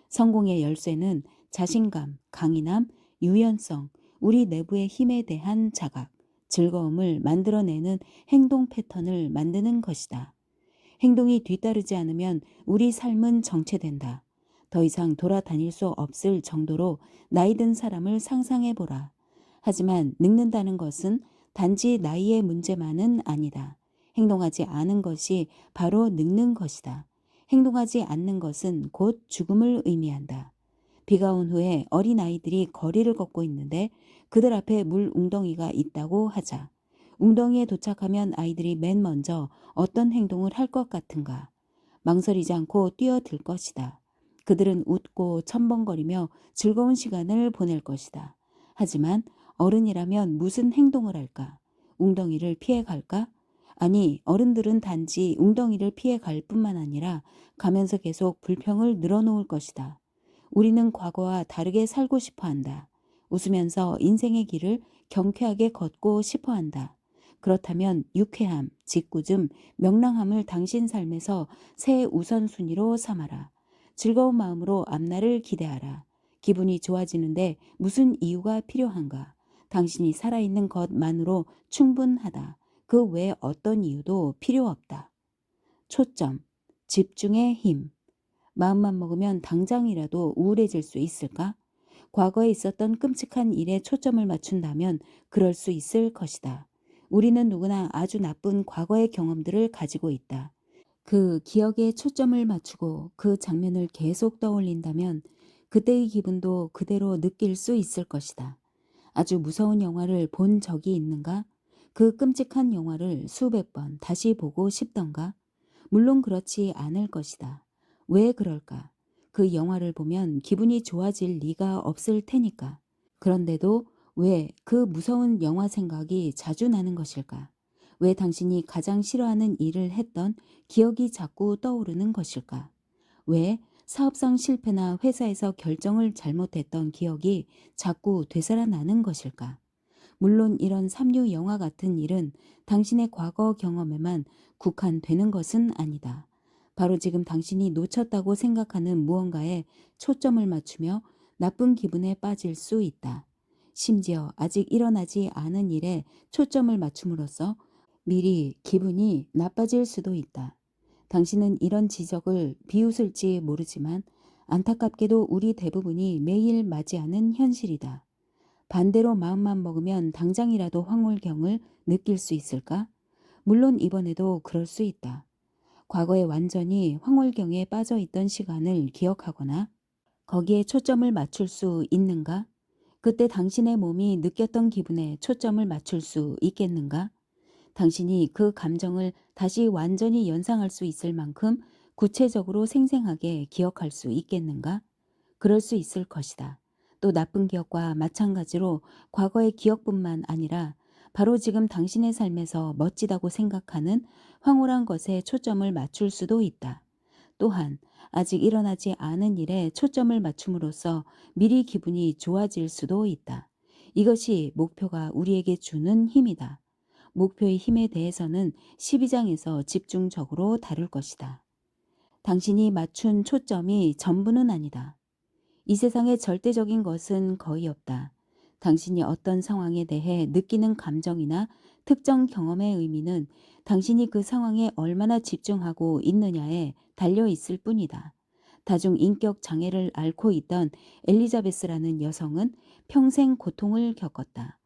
성공의 열쇠는 자신감, 강인함, 유연성, 우리 내부의 힘에 대한 자각, 즐거움을 만들어내는 행동 패턴을 만드는 것이다. 행동이 뒤따르지 않으면 우리 삶은 정체된다. 더 이상 돌아다닐 수 없을 정도로 나이 든 사람을 상상해 보라. 하지만 늙는다는 것은 단지 나이의 문제만은 아니다. 행동하지 않은 것이 바로 늙는 것이다. 행동하지 않는 것은 곧 죽음을 의미한다. 비가 온 후에 어린 아이들이 거리를 걷고 있는데 그들 앞에 물 웅덩이가 있다고 하자. 웅덩이에 도착하면 아이들이 맨 먼저 어떤 행동을 할 것 같은가? 망설이지 않고 뛰어들 것이다. 그들은 웃고 첨벙거리며 즐거운 시간을 보낼 것이다. 하지만 어른이라면 무슨 행동을 할까? 웅덩이를 피해 갈까? 아니, 어른들은 단지 웅덩이를 피해 갈 뿐만 아니라 가면서 계속 불평을 늘어놓을 것이다. 우리는 과거와 다르게 살고 싶어 한다. 웃으면서 인생의 길을 경쾌하게 걷고 싶어 한다. 그렇다면 유쾌함, 짓궂음, 명랑함을 당신 삶에서 새 우선순위로 삼아라. 즐거운 마음으로 앞날을 기대하라. 기분이 좋아지는데 무슨 이유가 필요한가? 당신이 살아있는 것만으로 충분하다. 그 외 어떤 이유도 필요 없다. 초점, 집중의 힘. 마음만 먹으면 당장이라도 우울해질 수 있을까? 과거에 있었던 끔찍한 일에 초점을 맞춘다면 그럴 수 있을 것이다. 우리는 누구나 아주 나쁜 과거의 경험들을 가지고 있다. 그 기억에 초점을 맞추고 그 장면을 계속 떠올린다면 그때의 기분도 그대로 느낄 수 있을 것이다. 아주 무서운 영화를 본 적이 있는가? 그 끔찍한 영화를 수백 번 다시 보고 싶던가? 물론 그렇지 않을 것이다. 왜 그럴까? 그 영화를 보면 기분이 좋아질 리가 없을 테니까. 그런데도 왜 그 무서운 영화 생각이 자주 나는 것일까? 왜 당신이 가장 싫어하는 일을 했던 기억이 자꾸 떠오르는 것일까? 왜 사업상 실패나 회사에서 결정을 잘못했던 기억이 자꾸 되살아나는 것일까? 물론 이런 삼류 영화 같은 일은 당신의 과거 경험에만 국한되는 것은 아니다. 바로 지금 당신이 놓쳤다고 생각하는 무언가에 초점을 맞추며 나쁜 기분에 빠질 수 있다. 심지어 아직 일어나지 않은 일에 초점을 맞춤으로써 미리 기분이 나빠질 수도 있다. 당신은 이런 지적을 비웃을지 모르지만 안타깝게도 우리 대부분이 매일 맞이하는 현실이다. 반대로 마음만 먹으면 당장이라도 황홀경을 느낄 수 있을까? 물론 이번에도 그럴 수 있다. 과거에 완전히 황홀경에 빠져 있던 시간을 기억하거나 거기에 초점을 맞출 수 있는가? 그때 당신의 몸이 느꼈던 기분에 초점을 맞출 수 있겠는가? 당신이 그 감정을 다시 완전히 연상할 수 있을 만큼 구체적으로 생생하게 기억할 수 있겠는가? 그럴 수 있을 것이다. 또 나쁜 기억과 마찬가지로 과거의 기억뿐만 아니라 바로 지금 당신의 삶에서 멋지다고 생각하는 황홀한 것에 초점을 맞출 수도 있다. 또한 아직 일어나지 않은 일에 초점을 맞춤으로써 미리 기분이 좋아질 수도 있다. 이것이 목표가 우리에게 주는 힘이다. 목표의 힘에 대해서는 12장에서 집중적으로 다룰 것이다. 당신이 맞춘 초점이 전부는 아니다. 이 세상에 절대적인 것은 거의 없다. 당신이 어떤 상황에 대해 느끼는 감정이나 특정 경험의 의미는 당신이 그 상황에 얼마나 집중하고 있느냐에 달려 있을 뿐이다. 다중 인격 장애를 앓고 있던 엘리자베스라는 여성은 평생 고통을 겪었다.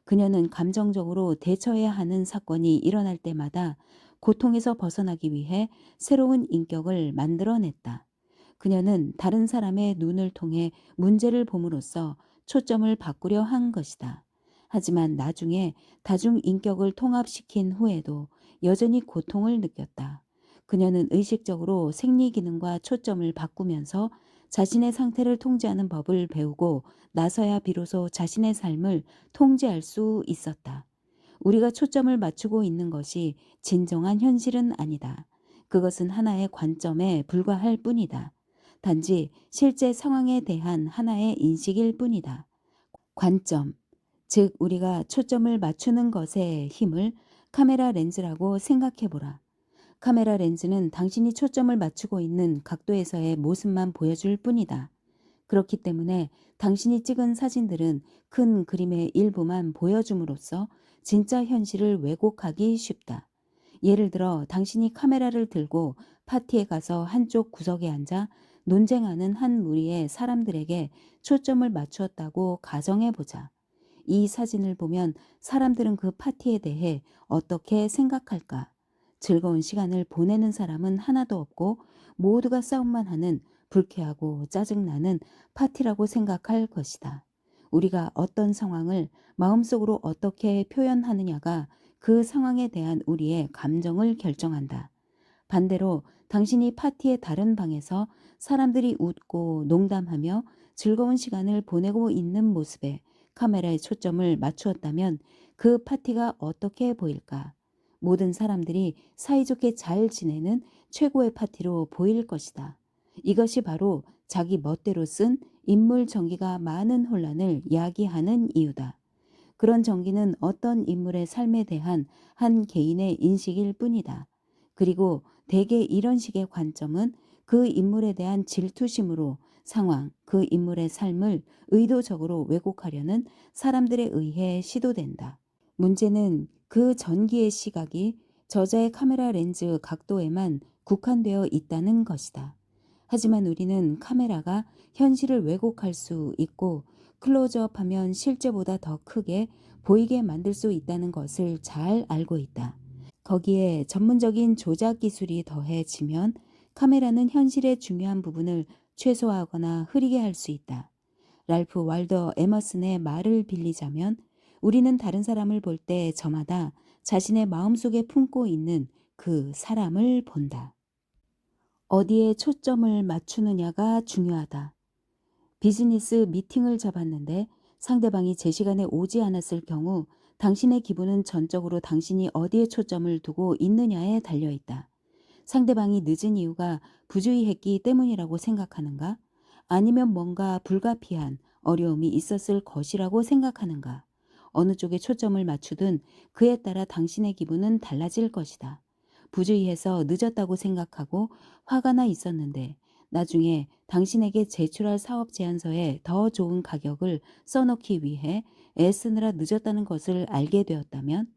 그녀는 감정적으로 대처해야 하는 사건이 일어날 때마다 고통에서 벗어나기 위해 새로운 인격을 만들어냈다. 그녀는 다른 사람의 눈을 통해 문제를 봄으로써 초점을 바꾸려 한 것이다. 하지만 나중에 다중 인격을 통합시킨 후에도 여전히 고통을 느꼈다. 그녀는 의식적으로 생리 기능과 초점을 바꾸면서 자신의 상태를 통제하는 법을 배우고 나서야 비로소 자신의 삶을 통제할 수 있었다. 우리가 초점을 맞추고 있는 것이 진정한 현실은 아니다. 그것은 하나의 관점에 불과할 뿐이다. 단지 실제 상황에 대한 하나의 인식일 뿐이다. 관점, 즉 우리가 초점을 맞추는 것의 힘을 카메라 렌즈라고 생각해 보라. 카메라 렌즈는 당신이 초점을 맞추고 있는 각도에서의 모습만 보여줄 뿐이다. 그렇기 때문에 당신이 찍은 사진들은 큰 그림의 일부만 보여줌으로써 진짜 현실을 왜곡하기 쉽다. 예를 들어 당신이 카메라를 들고 파티에 가서 한쪽 구석에 앉아 논쟁하는 한 무리의 사람들에게 초점을 맞추었다고 가정해 보자. 이 사진을 보면 사람들은 그 파티에 대해 어떻게 생각할까? 즐거운 시간을 보내는 사람은 하나도 없고 모두가 싸움만 하는 불쾌하고 짜증나는 파티라고 생각할 것이다. 우리가 어떤 상황을 마음속으로 어떻게 표현하느냐가 그 상황에 대한 우리의 감정을 결정한다. 반대로 당신이 파티의 다른 방에서 사람들이 웃고 농담하며 즐거운 시간을 보내고 있는 모습에 카메라의 초점을 맞추었다면 그 파티가 어떻게 보일까? 모든 사람들이 사이좋게 잘 지내는 최고의 파티로 보일 것이다. 이것이 바로 자기 멋대로 쓴 인물 전기가 많은 혼란을 야기하는 이유다. 그런 전기는 어떤 인물의 삶에 대한 한 개인의 인식일 뿐이다. 그리고 대개 이런 식의 관점은 그 인물에 대한 질투심으로 상황, 그 인물의 삶을 의도적으로 왜곡하려는 사람들에 의해 시도된다. 문제는 그 전기의 시각이 저자의 카메라 렌즈 각도에만 국한되어 있다는 것이다. 하지만 우리는 카메라가 현실을 왜곡할 수 있고 클로즈업하면 실제보다 더 크게 보이게 만들 수 있다는 것을 잘 알고 있다. 거기에 전문적인 조작 기술이 더해지면 카메라는 현실의 중요한 부분을 최소화하거나 흐리게 할 수 있다. 랄프 waldo 에머슨의 말을 빌리자면 우리는 다른 사람을 볼 때 저마다 자신의 마음속에 품고 있는 그 사람을 본다. 어디에 초점을 맞추느냐가 중요하다. 비즈니스 미팅을 잡았는데 상대방이 제 시간에 오지 않았을 경우 당신의 기분은 전적으로 당신이 어디에 초점을 두고 있느냐에 달려 있다. 상대방이 늦은 이유가 부주의했기 때문이라고 생각하는가? 아니면 뭔가 불가피한 어려움이 있었을 것이라고 생각하는가? 어느 쪽에 초점을 맞추든 그에 따라 당신의 기분은 달라질 것이다. 부주의해서 늦었다고 생각하고 화가 나 있었는데 나중에 당신에게 제출할 사업 제안서에 더 좋은 가격을 써놓기 위해 애쓰느라 늦었다는 것을 알게 되었다면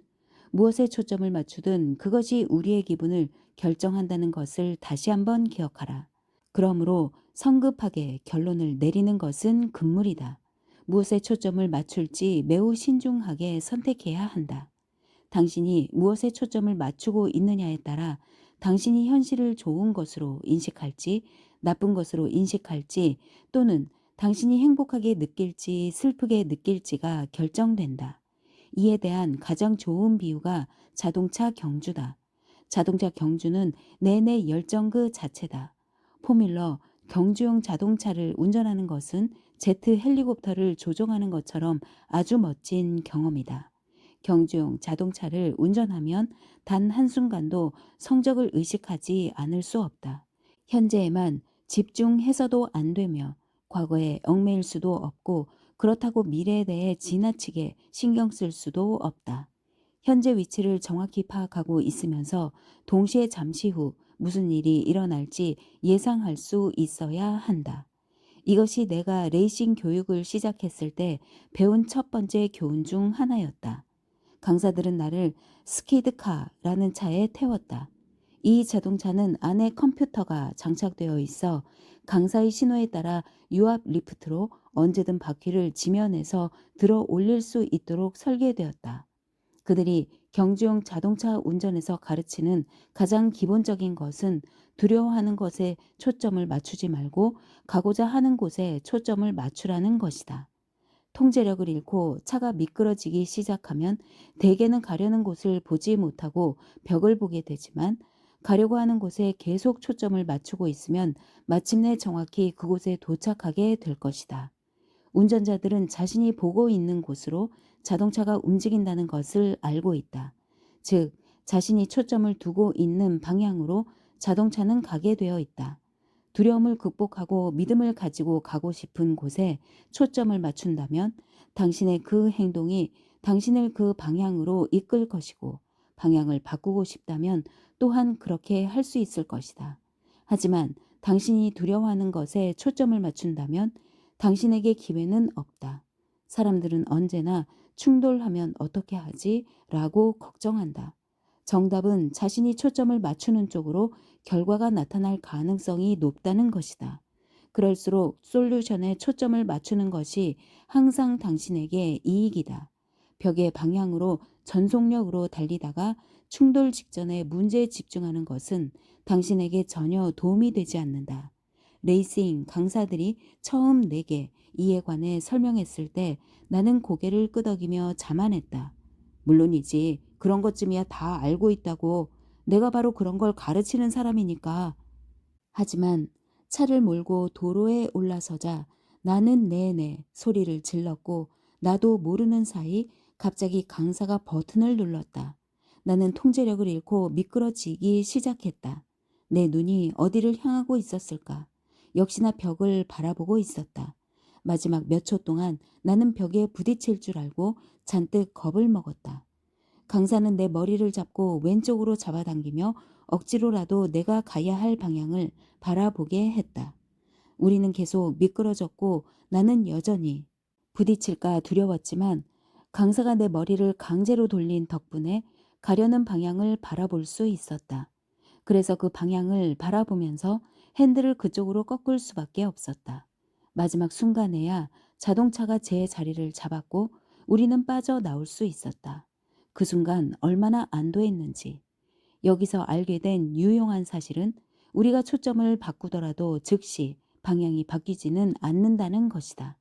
무엇에 초점을 맞추든 그것이 우리의 기분을 결정한다는 것을 다시 한번 기억하라. 그러므로 성급하게 결론을 내리는 것은 금물이다. 무엇에 초점을 맞출지 매우 신중하게 선택해야 한다. 당신이 무엇에 초점을 맞추고 있느냐에 따라 당신이 현실을 좋은 것으로 인식할지 나쁜 것으로 인식할지 또는 당신이 행복하게 느낄지 슬프게 느낄지가 결정된다. 이에 대한 가장 좋은 비유가 자동차 경주다. 자동차 경주는 내내 열정 그 자체다. 포뮬러 경주용 자동차를 운전하는 것은 제트 헬리콥터를 조종하는 것처럼 아주 멋진 경험이다. 경주용 자동차를 운전하면 단 한순간도 성적을 의식하지 않을 수 없다. 현재에만 집중해서도 안 되며 과거에 얽매일 수도 없고 그렇다고 미래에 대해 지나치게 신경 쓸 수도 없다. 현재 위치를 정확히 파악하고 있으면서 동시에 잠시 후 무슨 일이 일어날지 예상할 수 있어야 한다. 이것이 내가 레이싱 교육을 시작했을 때 배운 첫 번째 교훈 중 하나였다. 강사들은 나를 스키드카라는 차에 태웠다. 이 자동차는 안에 컴퓨터가 장착되어 있어 강사의 신호에 따라 유압 리프트로 언제든 바퀴를 지면에서 들어 올릴 수 있도록 설계되었다. 그들이 경주용 자동차 운전에서 가르치는 가장 기본적인 것은 두려워하는 것에 초점을 맞추지 말고 가고자 하는 곳에 초점을 맞추라는 것이다. 통제력을 잃고 차가 미끄러지기 시작하면 대개는 가려는 곳을 보지 못하고 벽을 보게 되지만, 가려고 하는 곳에 계속 초점을 맞추고 있으면 마침내 정확히 그곳에 도착하게 될 것이다. 운전자들은 자신이 보고 있는 곳으로 자동차가 움직인다는 것을 알고 있다. 즉, 자신이 초점을 두고 있는 방향으로 자동차는 가게 되어 있다. 두려움을 극복하고 믿음을 가지고 가고 싶은 곳에 초점을 맞춘다면 당신의 그 행동이 당신을 그 방향으로 이끌 것이고, 방향을 바꾸고 싶다면 또한 그렇게 할 수 있을 것이다. 하지만 당신이 두려워하는 것에 초점을 맞춘다면 당신에게 기회는 없다. 사람들은 언제나 충돌하면 어떻게 하지? 라고 걱정한다. 정답은 자신이 초점을 맞추는 쪽으로 결과가 나타날 가능성이 높다는 것이다. 그럴수록 솔루션에 초점을 맞추는 것이 항상 당신에게 이익이다. 벽의 방향으로 전속력으로 달리다가 충돌 직전에 문제에 집중하는 것은 당신에게 전혀 도움이 되지 않는다. 레이싱 강사들이 처음 내게 이에 관해 설명했을 때 나는 고개를 끄덕이며 자만했다. 물론이지. 그런 것쯤이야 다 알고 있다고. 내가 바로 그런 걸 가르치는 사람이니까. 하지만 차를 몰고 도로에 올라서자 나는 네네 소리를 질렀고, 나도 모르는 사이 갑자기 강사가 버튼을 눌렀다. 나는 통제력을 잃고 미끄러지기 시작했다. 내 눈이 어디를 향하고 있었을까? 역시나 벽을 바라보고 있었다. 마지막 몇 초 동안 나는 벽에 부딪힐 줄 알고 잔뜩 겁을 먹었다. 강사는 내 머리를 잡고 왼쪽으로 잡아당기며 억지로라도 내가 가야 할 방향을 바라보게 했다. 우리는 계속 미끄러졌고 나는 여전히 부딪힐까 두려웠지만, 강사가 내 머리를 강제로 돌린 덕분에 가려는 방향을 바라볼 수 있었다. 그래서 그 방향을 바라보면서 핸들을 그쪽으로 꺾을 수밖에 없었다. 마지막 순간에야 자동차가 제 자리를 잡았고 우리는 빠져나올 수 있었다. 그 순간 얼마나 안도했는지. 여기서 알게 된 유용한 사실은 우리가 초점을 바꾸더라도 즉시 방향이 바뀌지는 않는다는 것이다.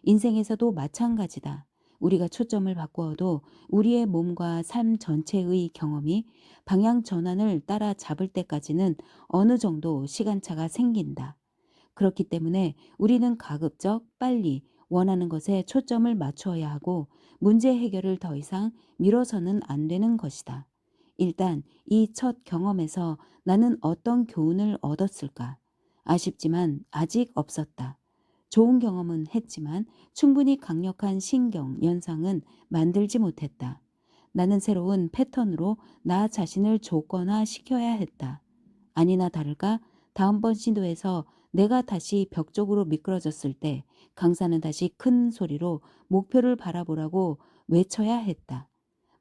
인생에서도 마찬가지다. 우리가 초점을 바꾸어도 우리의 몸과 삶 전체의 경험이 방향 전환을 따라잡을 때까지는 어느 정도 시간차가 생긴다. 그렇기 때문에 우리는 가급적 빨리 원하는 것에 초점을 맞추어야 하고, 문제 해결을 더 이상 미뤄서는 안 되는 것이다. 일단 이 첫 경험에서 나는 어떤 교훈을 얻었을까? 아쉽지만 아직 없었다. 좋은 경험은 했지만 충분히 강력한 신경 연상은 만들지 못했다. 나는 새로운 패턴으로 나 자신을 조건화시켜야 했다. 아니나 다를까 다음번 시도에서 내가 다시 벽 쪽으로 미끄러졌을 때 강사는 다시 큰 소리로 목표를 바라보라고 외쳐야 했다.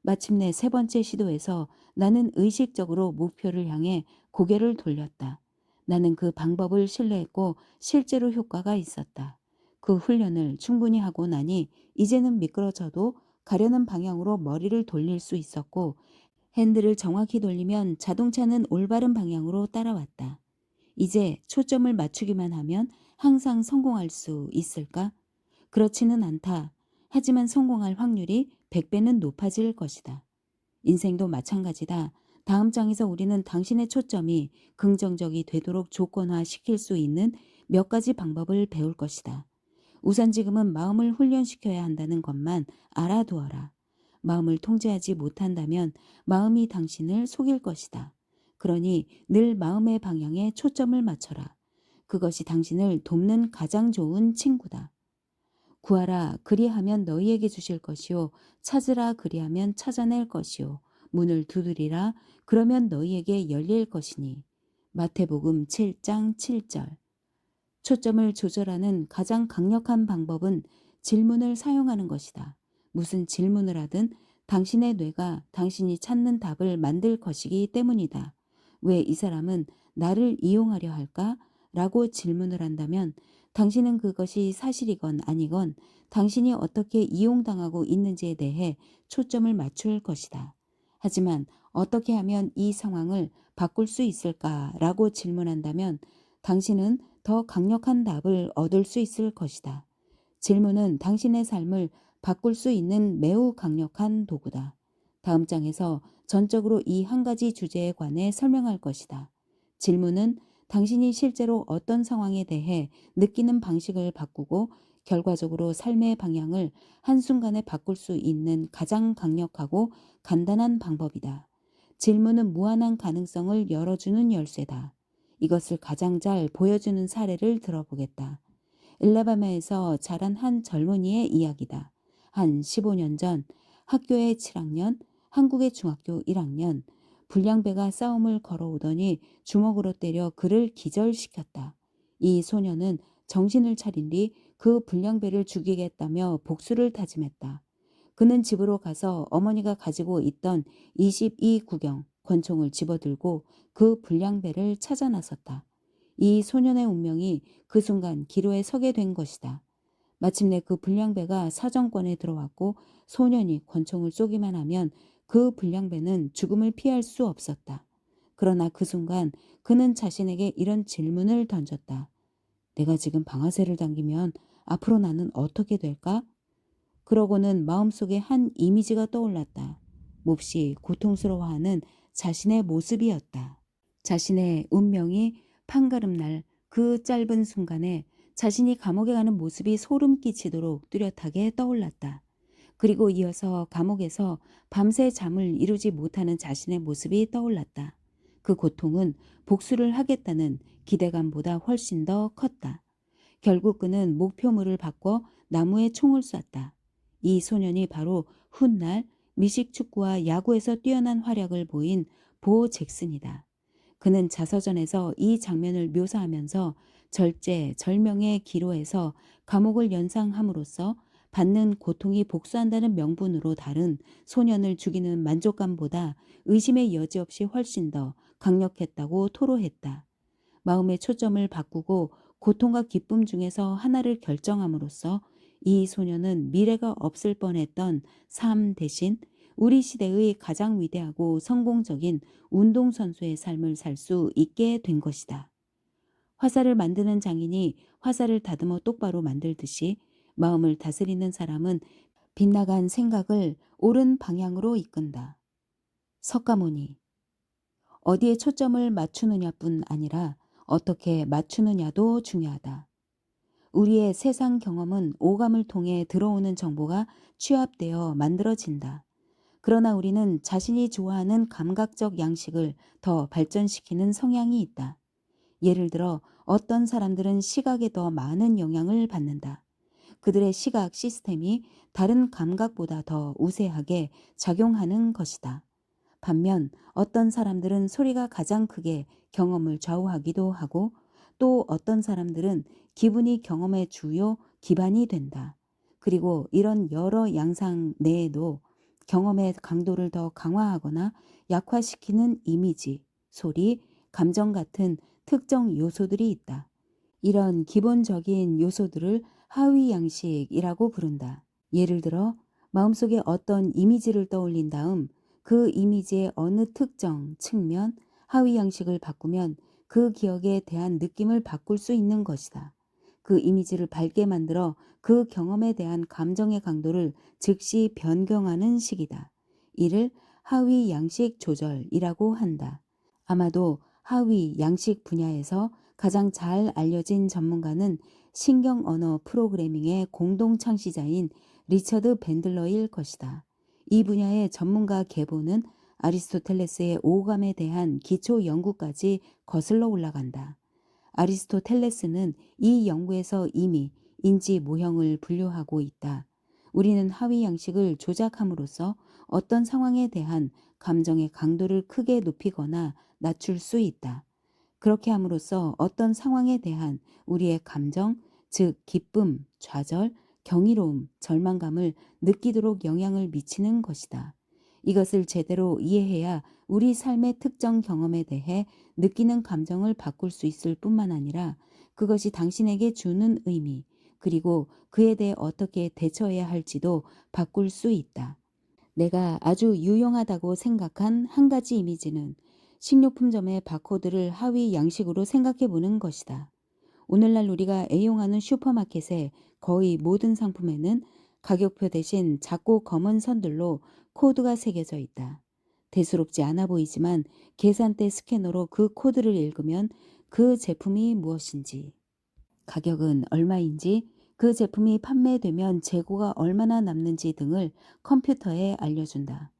마침내 세 번째 시도에서 나는 의식적으로 목표를 향해 고개를 돌렸다. 나는 그 방법을 신뢰했고 실제로 효과가 있었다. 그 훈련을 충분히 하고 나니 이제는 미끄러져도 가려는 방향으로 머리를 돌릴 수 있었고, 핸들을 정확히 돌리면 자동차는 올바른 방향으로 따라왔다. 이제 초점을 맞추기만 하면 항상 성공할 수 있을까? 그렇지는 않다. 하지만 성공할 확률이 100배는 높아질 것이다. 인생도 마찬가지다. 다음 장에서 우리는 당신의 초점이 긍정적이 되도록 조건화 시킬 수 있는 몇 가지 방법을 배울 것이다. 우선 지금은 마음을 훈련시켜야 한다는 것만 알아두어라. 마음을 통제하지 못한다면 마음이 당신을 속일 것이다. 그러니 늘 마음의 방향에 초점을 맞춰라. 그것이 당신을 돕는 가장 좋은 친구다. 구하라 그리하면 너희에게 주실 것이요, 찾으라 그리하면 찾아낼 것이요, 문을 두드리라 그러면 너희에게 열릴 것이니. 마태복음 7장 7절. 초점을 조절하는 가장 강력한 방법은 질문을 사용하는 것이다. 무슨 질문을 하든 당신의 뇌가 당신이 찾는 답을 만들 것이기 때문이다. 왜 이 사람은 나를 이용하려 할까? 라고 질문을 한다면 당신은 그것이 사실이건 아니건 당신이 어떻게 이용당하고 있는지에 대해 초점을 맞출 것이다. 하지만 어떻게 하면 이 상황을 바꿀 수 있을까? 라고 질문한다면 당신은 더 강력한 답을 얻을 수 있을 것이다. 질문은 당신의 삶을 바꿀 수 있는 매우 강력한 도구다. 다음 장에서 전적으로 이 한 가지 주제에 관해 설명할 것이다. 질문은 당신이 실제로 어떤 상황에 대해 느끼는 방식을 바꾸고 결과적으로 삶의 방향을 한순간에 바꿀 수 있는 가장 강력하고 간단한 방법이다. 질문은 무한한 가능성을 열어주는 열쇠다. 이것을 가장 잘 보여주는 사례를 들어보겠다. 엘라바마에서 자란 한 젊은이의 이야기다. 한 15년 전 학교의 7학년, 한국의 중학교 1학년, 불량배가 싸움을 걸어오더니 주먹으로 때려 그를 기절시켰다. 이 소녀는 정신을 차린 뒤 그 불량배를 죽이겠다며 복수를 다짐했다. 그는 집으로 가서 어머니가 가지고 있던 22구경 권총을 집어들고 그 불량배를 찾아 나섰다. 이 소년의 운명이 그 순간 기로에 서게 된 것이다. 마침내 그 불량배가 사정권에 들어왔고 소년이 권총을 쏘기만 하면 그 불량배는 죽음을 피할 수 없었다. 그러나 그 순간 그는 자신에게 이런 질문을 던졌다. 내가 지금 방아쇠를 당기면 앞으로 나는 어떻게 될까? 그러고는 마음속에 한 이미지가 떠올랐다. 몹시 고통스러워하는 자신의 모습이었다. 자신의 운명이 판가름날 그 짧은 순간에 자신이 감옥에 가는 모습이 소름 끼치도록 뚜렷하게 떠올랐다. 그리고 이어서 감옥에서 밤새 잠을 이루지 못하는 자신의 모습이 떠올랐다. 그 고통은 복수를 하겠다는 기대감보다 훨씬 더 컸다. 결국 그는 목표물을 바꿔 나무에 총을 쐈다. 이 소년이 바로 훗날 미식축구와 야구에서 뛰어난 활약을 보인 보 잭슨이다. 그는 자서전에서 이 장면을 묘사하면서 절제, 절명의 기로에서 감옥을 연상함으로써 받는 고통이 복수한다는 명분으로 다른 소년을 죽이는 만족감보다 의심의 여지 없이 훨씬 더 강력했다고 토로했다. 마음의 초점을 바꾸고 고통과 기쁨 중에서 하나를 결정함으로써 이 소년은 미래가 없을 뻔했던 삶 대신 우리 시대의 가장 위대하고 성공적인 운동선수의 삶을 살 수 있게 된 것이다. 화살을 만드는 장인이 화살을 다듬어 똑바로 만들듯이 마음을 다스리는 사람은 빗나간 생각을 옳은 방향으로 이끈다. 석가모니. 어디에 초점을 맞추느냐뿐 아니라 어떻게 맞추느냐도 중요하다. 우리의 세상 경험은 오감을 통해 들어오는 정보가 취합되어 만들어진다. 그러나 우리는 자신이 좋아하는 감각적 양식을 더 발전시키는 성향이 있다. 예를 들어 어떤 사람들은 시각에 더 많은 영향을 받는다. 그들의 시각 시스템이 다른 감각보다 더 우세하게 작용하는 것이다. 반면 어떤 사람들은 소리가 가장 크게 경험을 좌우하기도 하고 또 어떤 사람들은 기분이 경험의 주요 기반이 된다. 그리고 이런 여러 양상 내에도 경험의 강도를 더 강화하거나 약화시키는 이미지, 소리, 감정 같은 특정 요소들이 있다. 이런 기본적인 요소들을 하위 양식이라고 부른다. 예를 들어 마음속에 어떤 이미지를 떠올린 다음 그 이미지의 어느 특정 측면, 하위 양식을 바꾸면 그 기억에 대한 느낌을 바꿀 수 있는 것이다. 그 이미지를 밝게 만들어 그 경험에 대한 감정의 강도를 즉시 변경하는 식이다. 이를 하위 양식 조절이라고 한다. 아마도 하위 양식 분야에서 가장 잘 알려진 전문가는 신경 언어 프로그래밍의 공동 창시자인 리처드 밴들러일 것이다. 이 분야의 전문가 계보는 아리스토텔레스의 오감에 대한 기초 연구까지 거슬러 올라간다. 아리스토텔레스는 이 연구에서 이미 인지 모형을 분류하고 있다. 우리는 하위 양식을 조작함으로써 어떤 상황에 대한 감정의 강도를 크게 높이거나 낮출 수 있다. 그렇게 함으로써 어떤 상황에 대한 우리의 감정, 즉 기쁨, 좌절, 경이로움, 절망감을 느끼도록 영향을 미치는 것이다. 이것을 제대로 이해해야 우리 삶의 특정 경험에 대해 느끼는 감정을 바꿀 수 있을 뿐만 아니라 그것이 당신에게 주는 의미, 그리고 그에 대해 어떻게 대처해야 할지도 바꿀 수 있다. 내가 아주 유용하다고 생각한 한 가지 이미지는 식료품점의 바코드를 하위 양식으로 생각해 보는 것이다. 오늘날 우리가 애용하는 슈퍼마켓의 거의 모든 상품에는 가격표 대신 작고 검은 선들로 코드가 새겨져 있다. 대수롭지 않아 보이지만 계산대 스캐너로 그 코드를 읽으면 그 제품이 무엇인지, 가격은 얼마인지, 그 제품이 판매되면 재고가 얼마나 남는지 등을 컴퓨터에 알려준다.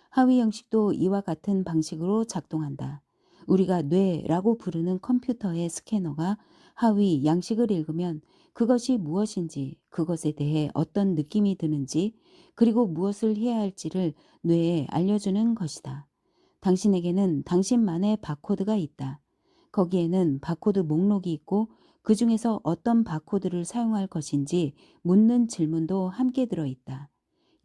하위 형식도 이와 같은 방식으로 작동한다. 우리가 뇌라고 부르는 컴퓨터의 스캐너가 하위 양식을 읽으면 그것이 무엇인지, 그것에 대해 어떤 느낌이 드는지, 그리고 무엇을 해야 할지를 뇌에 알려주는 것이다. 당신에게는 당신만의 바코드가 있다. 거기에는 바코드 목록이 있고 그 중에서 어떤 바코드를 사용할 것인지 묻는 질문도 함께 들어있다.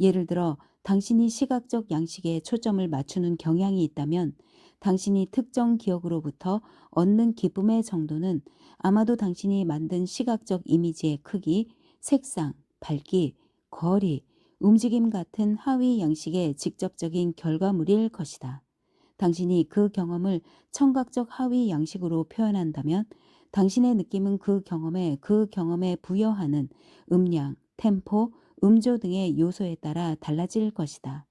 예를 들어 당신이 시각적 양식에 초점을 맞추는 경향이 있다면 당신이 특정 기억으로부터 얻는 기쁨의 정도는 아마도 당신이 만든 시각적 이미지의 크기, 색상, 밝기, 거리, 움직임 같은 하위 양식의 직접적인 결과물일 것이다. 당신이 그 경험을 청각적 하위 양식으로 표현한다면 당신의 느낌은 그 경험에 부여하는 음량, 템포, 음조 등의 요소에 따라 달라질 것이다.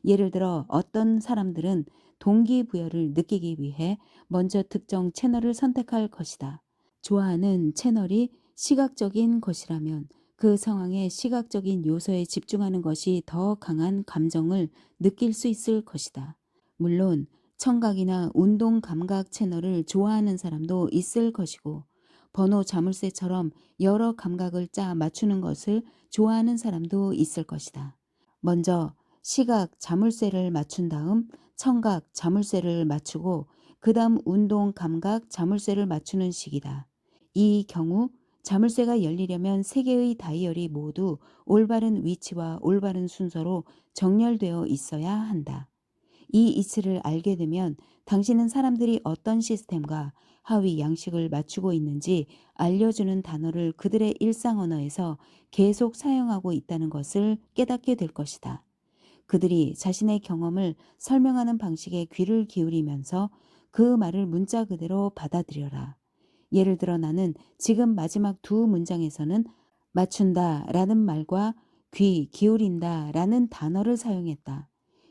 예를 들어 어떤 사람들은 동기부여를 느끼기 위해 먼저 특정 채널을 선택할 것이다. 좋아하는 채널이 시각적인 것이라면 그 상황의 시각적인 요소에 집중하는 것이 더 강한 감정을 느낄 수 있을 것이다. 물론 청각이나 운동 감각 채널을 좋아하는 사람도 있을 것이고 번호 자물쇠처럼 여러 감각을 짜 맞추는 것을 좋아하는 사람도 있을 것이다. 먼저 시각 자물쇠를 맞춘 다음 청각 자물쇠를 맞추고 그 다음 운동 감각 자물쇠를 맞추는 식이다. 이 경우 자물쇠가 열리려면 세 개의 다이얼이 모두 올바른 위치와 올바른 순서로 정렬되어 있어야 한다. 이 이치를 알게 되면 당신은 사람들이 어떤 시스템과 하위 양식을 맞추고 있는지 알려주는 단어를 그들의 일상 언어에서 계속 사용하고 있다는 것을 깨닫게 될 것이다. 그들이 자신의 경험을 설명하는 방식에 귀를 기울이면서 그 말을 문자 그대로 받아들여라. 예를 들어 나는 지금 마지막 두 문장에서는 맞춘다 라는 말과 귀 기울인다 라는 단어를 사용했다.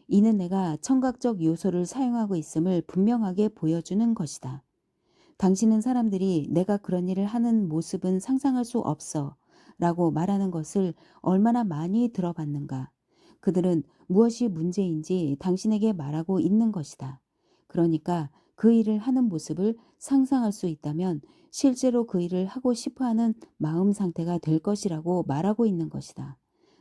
이는 내가 청각적 요소를 사용하고 있음을 분명하게 보여주는 것이다. 당신은 사람들이 내가 그런 일을 하는 모습은 상상할 수 없어 라고 말하는 것을 얼마나 많이 들어봤는가. 그들은 무엇이 문제인지 당신에게 말하고 있는 것이다. 그러니까 그 일을 하는 모습을 상상할 수 있다면 실제로 그 일을 하고 싶어 하는 마음 상태가 될 것이라고 말하고 있는 것이다.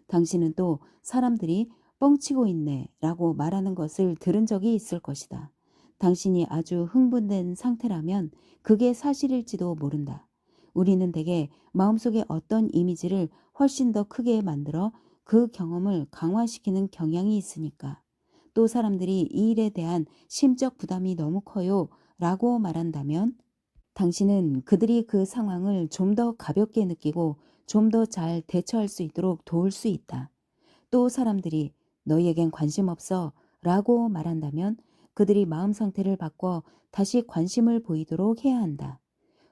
당신은 또 사람들이 뻥치고 있네 라고 말하는 것을 들은 적이 있을 것이다. 당신이 아주 흥분된 상태라면 그게 사실일지도 모른다. 우리는 대개 마음속에 어떤 이미지를 훨씬 더 크게 만들어 그 경험을 강화시키는 경향이 있으니까. 또 사람들이 이 일에 대한 심적 부담이 너무 커요 라고 말한다면 당신은 그들이 그 상황을 좀 더 가볍게 느끼고 좀 더 잘 대처할 수 있도록 도울 수 있다. 또 사람들이 너희에겐 관심 없어 라고 말한다면 그들이 마음 상태를 바꿔 다시 관심을 보이도록 해야 한다.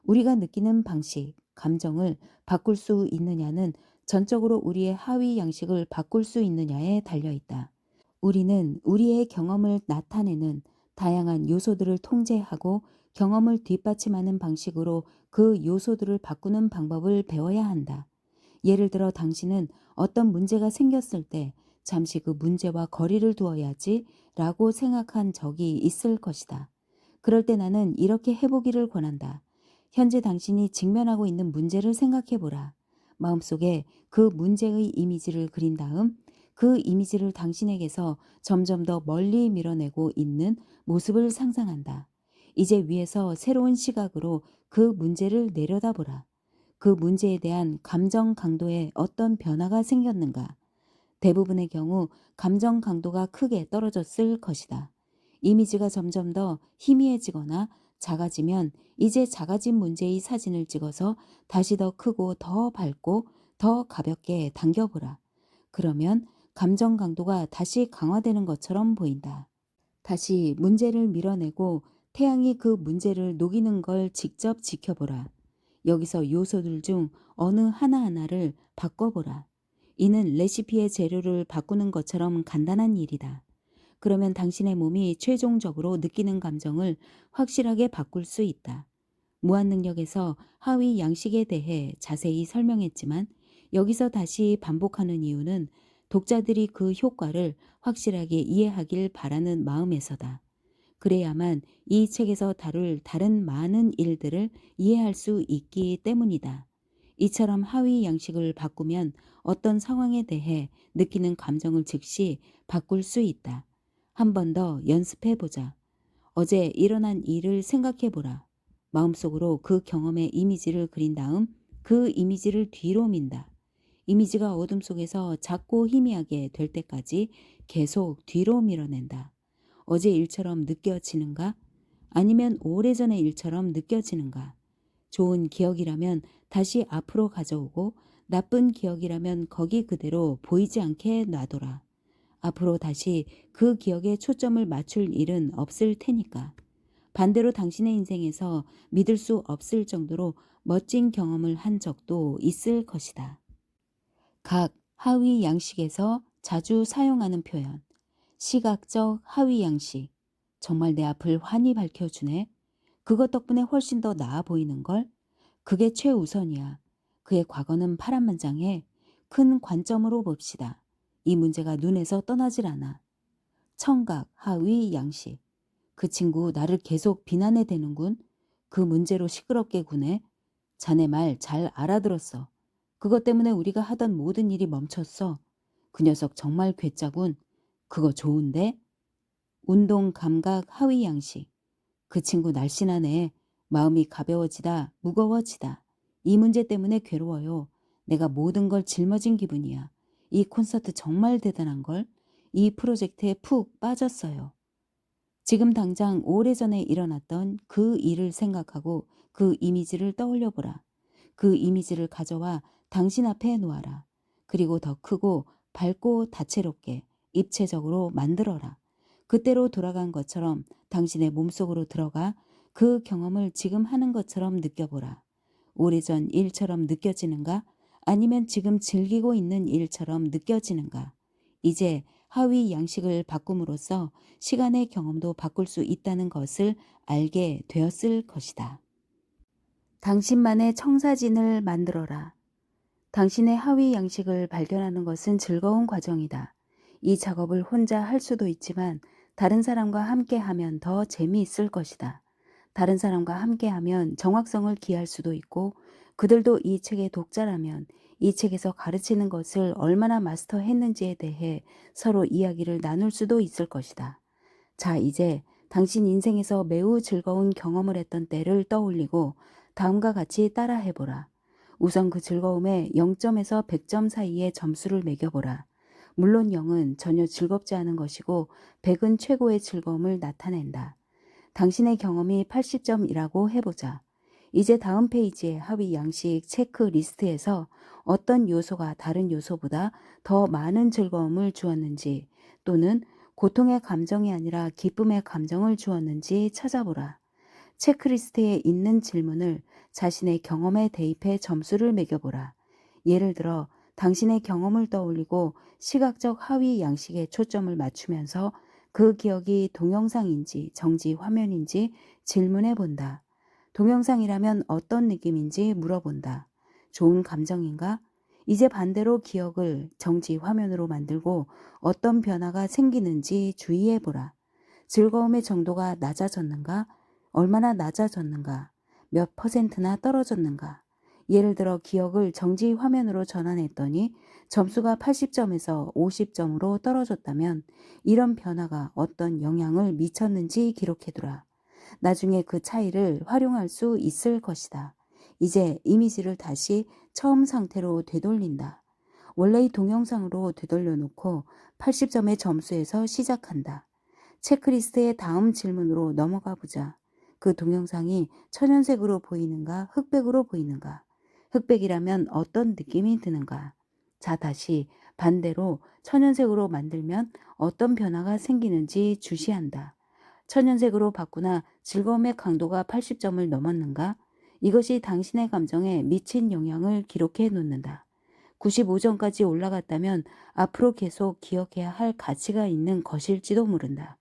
우리가 느끼는 방식, 감정을 바꿀 수 있느냐는 전적으로 우리의 하위 양식을 바꿀 수 있느냐에 달려 있다. 우리는 우리의 경험을 나타내는 다양한 요소들을 통제하고 경험을 뒷받침하는 방식으로 그 요소들을 바꾸는 방법을 배워야 한다. 예를 들어 당신은 어떤 문제가 생겼을 때 잠시 그 문제와 거리를 두어야지 라고 생각한 적이 있을 것이다. 그럴 때 나는 이렇게 해보기를 권한다. 현재 당신이 직면하고 있는 문제를 생각해 보라. 마음속에 그 문제의 이미지를 그린 다음 그 이미지를 당신에게서 점점 더 멀리 밀어내고 있는 모습을 상상한다. 이제 위에서 새로운 시각으로 그 문제를 내려다보라. 그 문제에 대한 감정 강도에 어떤 변화가 생겼는가? 대부분의 경우 감정 강도가 크게 떨어졌을 것이다. 이미지가 점점 더 희미해지거나 작아지면 이제 작아진 문제의 사진을 찍어서 다시 더 크고 더 밝고 더 가볍게 당겨보라. 그러면 감정 강도가 다시 강화되는 것처럼 보인다. 다시 문제를 밀어내고 태양이 그 문제를 녹이는 걸 직접 지켜보라. 여기서 요소들 중 어느 하나하나를 바꿔보라. 이는 레시피의 재료를 바꾸는 것처럼 간단한 일이다. 그러면 당신의 몸이 최종적으로 느끼는 감정을 확실하게 바꿀 수 있다. 무한능력에서 하위 양식에 대해 자세히 설명했지만 여기서 다시 반복하는 이유는 독자들이 그 효과를 확실하게 이해하길 바라는 마음에서다. 그래야만 이 책에서 다룰 다른 많은 일들을 이해할 수 있기 때문이다. 이처럼 하위 양식을 바꾸면 어떤 상황에 대해 느끼는 감정을 즉시 바꿀 수 있다. 한 번 더 연습해 보자. 어제 일어난 일을 생각해 보라. 마음속으로 그 경험의 이미지를 그린 다음 그 이미지를 뒤로 민다. 이미지가 어둠 속에서 작고 희미하게 될 때까지 계속 뒤로 밀어낸다. 어제 일처럼 느껴지는가? 아니면 오래전의 일처럼 느껴지는가? 좋은 기억이라면 다시 앞으로 가져오고 나쁜 기억이라면 거기 그대로 보이지 않게 놔둬라. 앞으로 다시 그 기억에 초점을 맞출 일은 없을 테니까. 반대로 당신의 인생에서 믿을 수 없을 정도로 멋진 경험을 한 적도 있을 것이다. 각 하위 양식에서 자주 사용하는 표현. 시각적 하위 양식. 정말 내 앞을 환히 밝혀주네. 그것 덕분에 훨씬 더 나아 보이는걸. 그게 최우선이야. 그의 과거는 파란만장해. 큰 관점으로 봅시다. 이 문제가 눈에서 떠나질 않아. 청각 하위 양식. 그 친구 나를 계속 비난해 대는군. 그 문제로 시끄럽게 구네. 자네 말 잘 알아들었어. 그것 때문에 우리가 하던 모든 일이 멈췄어. 그 녀석 정말 괴짜군. 그거 좋은데? 운동 감각 하위 양식. 그 친구 날씬하네. 마음이 가벼워지다 무거워지다. 이 문제 때문에 괴로워요. 내가 모든 걸 짊어진 기분이야. 이 콘서트 정말 대단한걸. 이 프로젝트에 푹 빠졌어요. 지금 당장 오래전에 일어났던 그 일을 생각하고 그 이미지를 떠올려 보라. 그 이미지를 가져와 당신 앞에 놓아라. 그리고 더 크고 밝고 다채롭게 입체적으로 만들어라. 그때로 돌아간 것처럼 당신의 몸속으로 들어가 그 경험을 지금 하는 것처럼 느껴보라. 오래전 일처럼 느껴지는가? 아니면 지금 즐기고 있는 일처럼 느껴지는가? 이제 하위 양식을 바꿈으로써 시간의 경험도 바꿀 수 있다는 것을 알게 되었을 것이다. 당신만의 청사진을 만들어라. 당신의 하위 양식을 발견하는 것은 즐거운 과정이다. 이 작업을 혼자 할 수도 있지만 다른 사람과 함께 하면 더 재미있을 것이다. 다른 사람과 함께 하면 정확성을 기할 수도 있고 그들도 이 책의 독자라면 이 책에서 가르치는 것을 얼마나 마스터했는지에 대해 서로 이야기를 나눌 수도 있을 것이다. 자, 이제 당신 인생에서 매우 즐거운 경험을 했던 때를 떠올리고 다음과 같이 따라 해보라. 우선 그 즐거움에 0점에서 100점 사이의 점수를 매겨보라. 물론 0은 전혀 즐겁지 않은 것이고 100은 최고의 즐거움을 나타낸다. 당신의 경험이 80점이라고 해보자. 이제 다음 페이지의 하위 양식 체크리스트에서 어떤 요소가 다른 요소보다 더 많은 즐거움을 주었는지 또는 고통의 감정이 아니라 기쁨의 감정을 주었는지 찾아보라. 체크리스트에 있는 질문을 자신의 경험에 대입해 점수를 매겨보라. 예를 들어 당신의 경험을 떠올리고 시각적 하위 양식에 초점을 맞추면서 그 기억이 동영상인지 정지 화면인지 질문해 본다. 동영상이라면 어떤 느낌인지 물어본다. 좋은 감정인가? 이제 반대로 기억을 정지 화면으로 만들고 어떤 변화가 생기는지 주의해 보라. 즐거움의 정도가 낮아졌는가? 얼마나 낮아졌는가? 몇 퍼센트나 떨어졌는가? 예를 들어 기억을 정지 화면으로 전환했더니 점수가 80점에서 50점으로 떨어졌다면 이런 변화가 어떤 영향을 미쳤는지 기록해두라. 나중에 그 차이를 활용할 수 있을 것이다. 이제 이미지를 다시 처음 상태로 되돌린다. 원래의 동영상으로 되돌려 놓고 80점의 점수에서 시작한다. 체크리스트의 다음 질문으로 넘어가 보자. 그 동영상이 천연색으로 보이는가, 흑백으로 보이는가? 흑백이라면 어떤 느낌이 드는가? 자, 다시 반대로 천연색으로 만들면 어떤 변화가 생기는지 주시한다. 천연색으로 바꾸나 즐거움의 강도가 80점을 넘었는가? 이것이 당신의 감정에 미친 영향을 기록해 놓는다. 95점까지 올라갔다면 앞으로 계속 기억해야 할 가치가 있는 것일지도 모른다.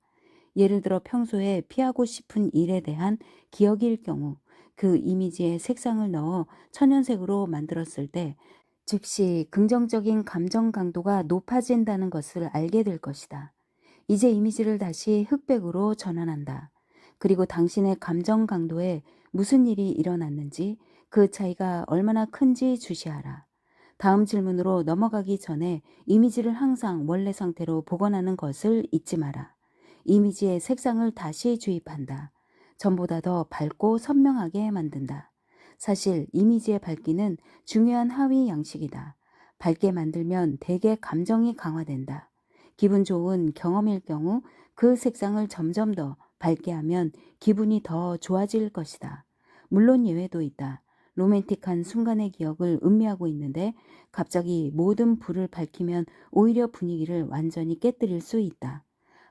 예를 들어 평소에 피하고 싶은 일에 대한 기억일 경우 그 이미지에 색상을 넣어 천연색으로 만들었을 때 즉시 긍정적인 감정 강도가 높아진다는 것을 알게 될 것이다. 이제 이미지를 다시 흑백으로 전환한다. 그리고 당신의 감정 강도에 무슨 일이 일어났는지 그 차이가 얼마나 큰지 주시하라. 다음 질문으로 넘어가기 전에 이미지를 항상 원래 상태로 복원하는 것을 잊지 마라. 이미지의 색상을 다시 주입한다. 전보다 더 밝고 선명하게 만든다. 사실 이미지의 밝기는 중요한 하위 양식이다. 밝게 만들면 대개 감정이 강화된다. 기분 좋은 경험일 경우 그 색상을 점점 더 밝게 하면 기분이 더 좋아질 것이다. 물론 예외도 있다. 로맨틱한 순간의 기억을 의미하고 있는데 갑자기 모든 불을 밝히면 오히려 분위기를 완전히 깨뜨릴 수 있다.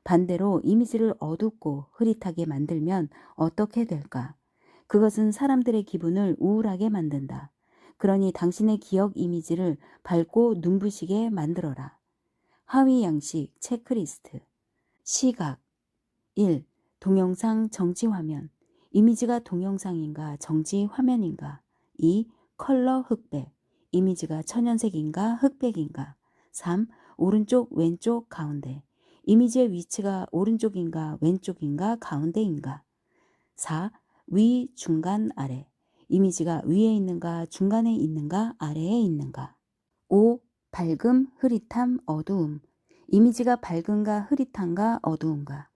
반대로 이미지를 어둡고 흐릿하게 만들면 어떻게 될까? 그것은 사람들의 기분을 우울하게 만든다. 그러니 당신의 기억 이미지를 밝고 눈부시게 만들어라. 하위 양식 체크리스트. 시각. 1. 동영상 정지 화면. 이미지가 동영상인가 정지 화면인가. 2. 컬러 흑백. 이미지가 천연색인가 흑백인가. 3. 오른쪽 왼쪽 가운데. 이미지의 위치가 오른쪽인가 왼쪽인가 가운데인가. 4. 위 중간 아래. 이미지가 위에 있는가 중간에 있는가 아래에 있는가. 5. 밝음 흐릿함 어두움. 이미지가 밝은가 흐릿한가 어두운가.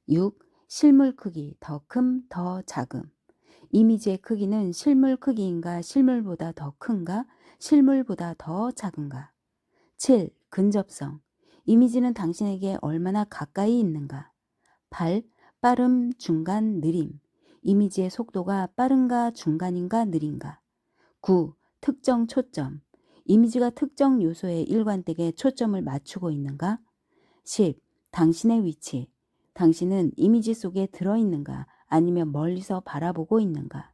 6. 실물 크기 더 큼 더 작음. 이미지의 크기는 실물 크기인가 실물보다 더 큰가 실물보다 더 작은가. 7. 근접성. 이미지는 당신에게 얼마나 가까이 있는가. 8. 빠름 중간 느림. 이미지의 속도가 빠른가 중간인가 느린가. 9. 특정 초점. 이미지가 특정 요소에 일관되게 초점을 맞추고 있는가. 10. 당신의 위치. 당신은 이미지 속에 들어있는가 아니면 멀리서 바라보고 있는가.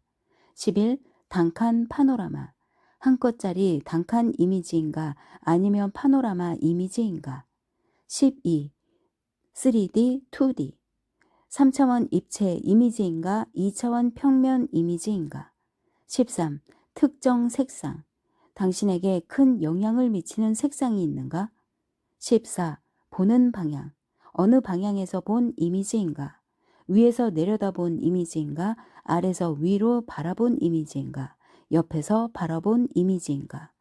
11. 단칸 파노라마. 한 컷짜리 단칸 이미지인가 아니면 파노라마 이미지인가. 12. 3D, 2D. 3차원 입체 이미지인가 2차원 평면 이미지인가. 13. 특정 색상. 당신에게 큰 영향을 미치는 색상이 있는가. 14. 보는 방향. 어느 방향에서 본 이미지인가. 위에서 내려다본 이미지인가 아래서 위로 바라본 이미지인가 옆에서 바라본 이미지인가.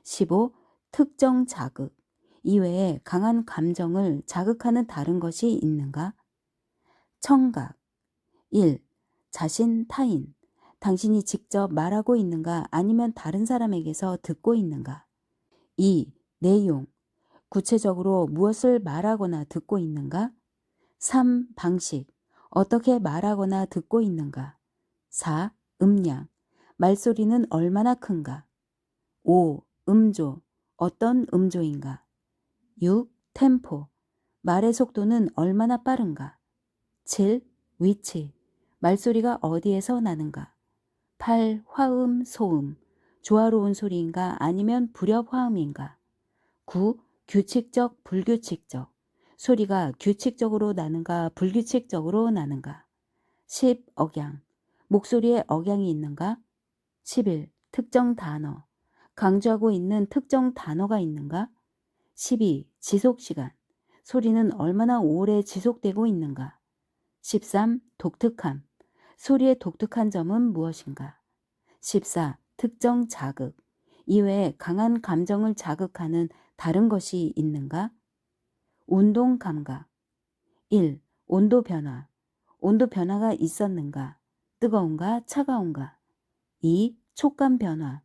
15. 특정 자극. 이외에 강한 감정을 자극하는 다른 것이 있는가. 청각. 1. 자신 타인. 당신이 직접 말하고 있는가 아니면 다른 사람에게서 듣고 있는가. 2. 내용. 구체적으로 무엇을 말하거나 듣고 있는가. 3. 방식. 어떻게 말하거나 듣고 있는가. 4. 음량. 말소리는 얼마나 큰가. 5. 음조. 어떤 음조인가. 6. 템포. 말의 속도는 얼마나 빠른가. 7. 위치. 말소리가 어디에서 나는가. 8. 화음, 소음. 조화로운 소리인가 아니면 불협화음인가. 9. 규칙적, 불규칙적. 소리가 규칙적으로 나는가 불규칙적으로 나는가. 10. 억양. 목소리에 억양이 있는가. 11. 특정 단어. 강조하고 있는 특정 단어가 있는가. 12. 지속시간. 소리는 얼마나 오래 지속되고 있는가. 13. 독특함. 소리의 독특한 점은 무엇인가. 14. 특정 자극. 이외에 강한 감정을 자극하는 다른 것이 있는가. 운동 감각. 1. 온도 변화. 온도 변화가 있었는가. 뜨거운가 차가운가. 2. 촉감 변화.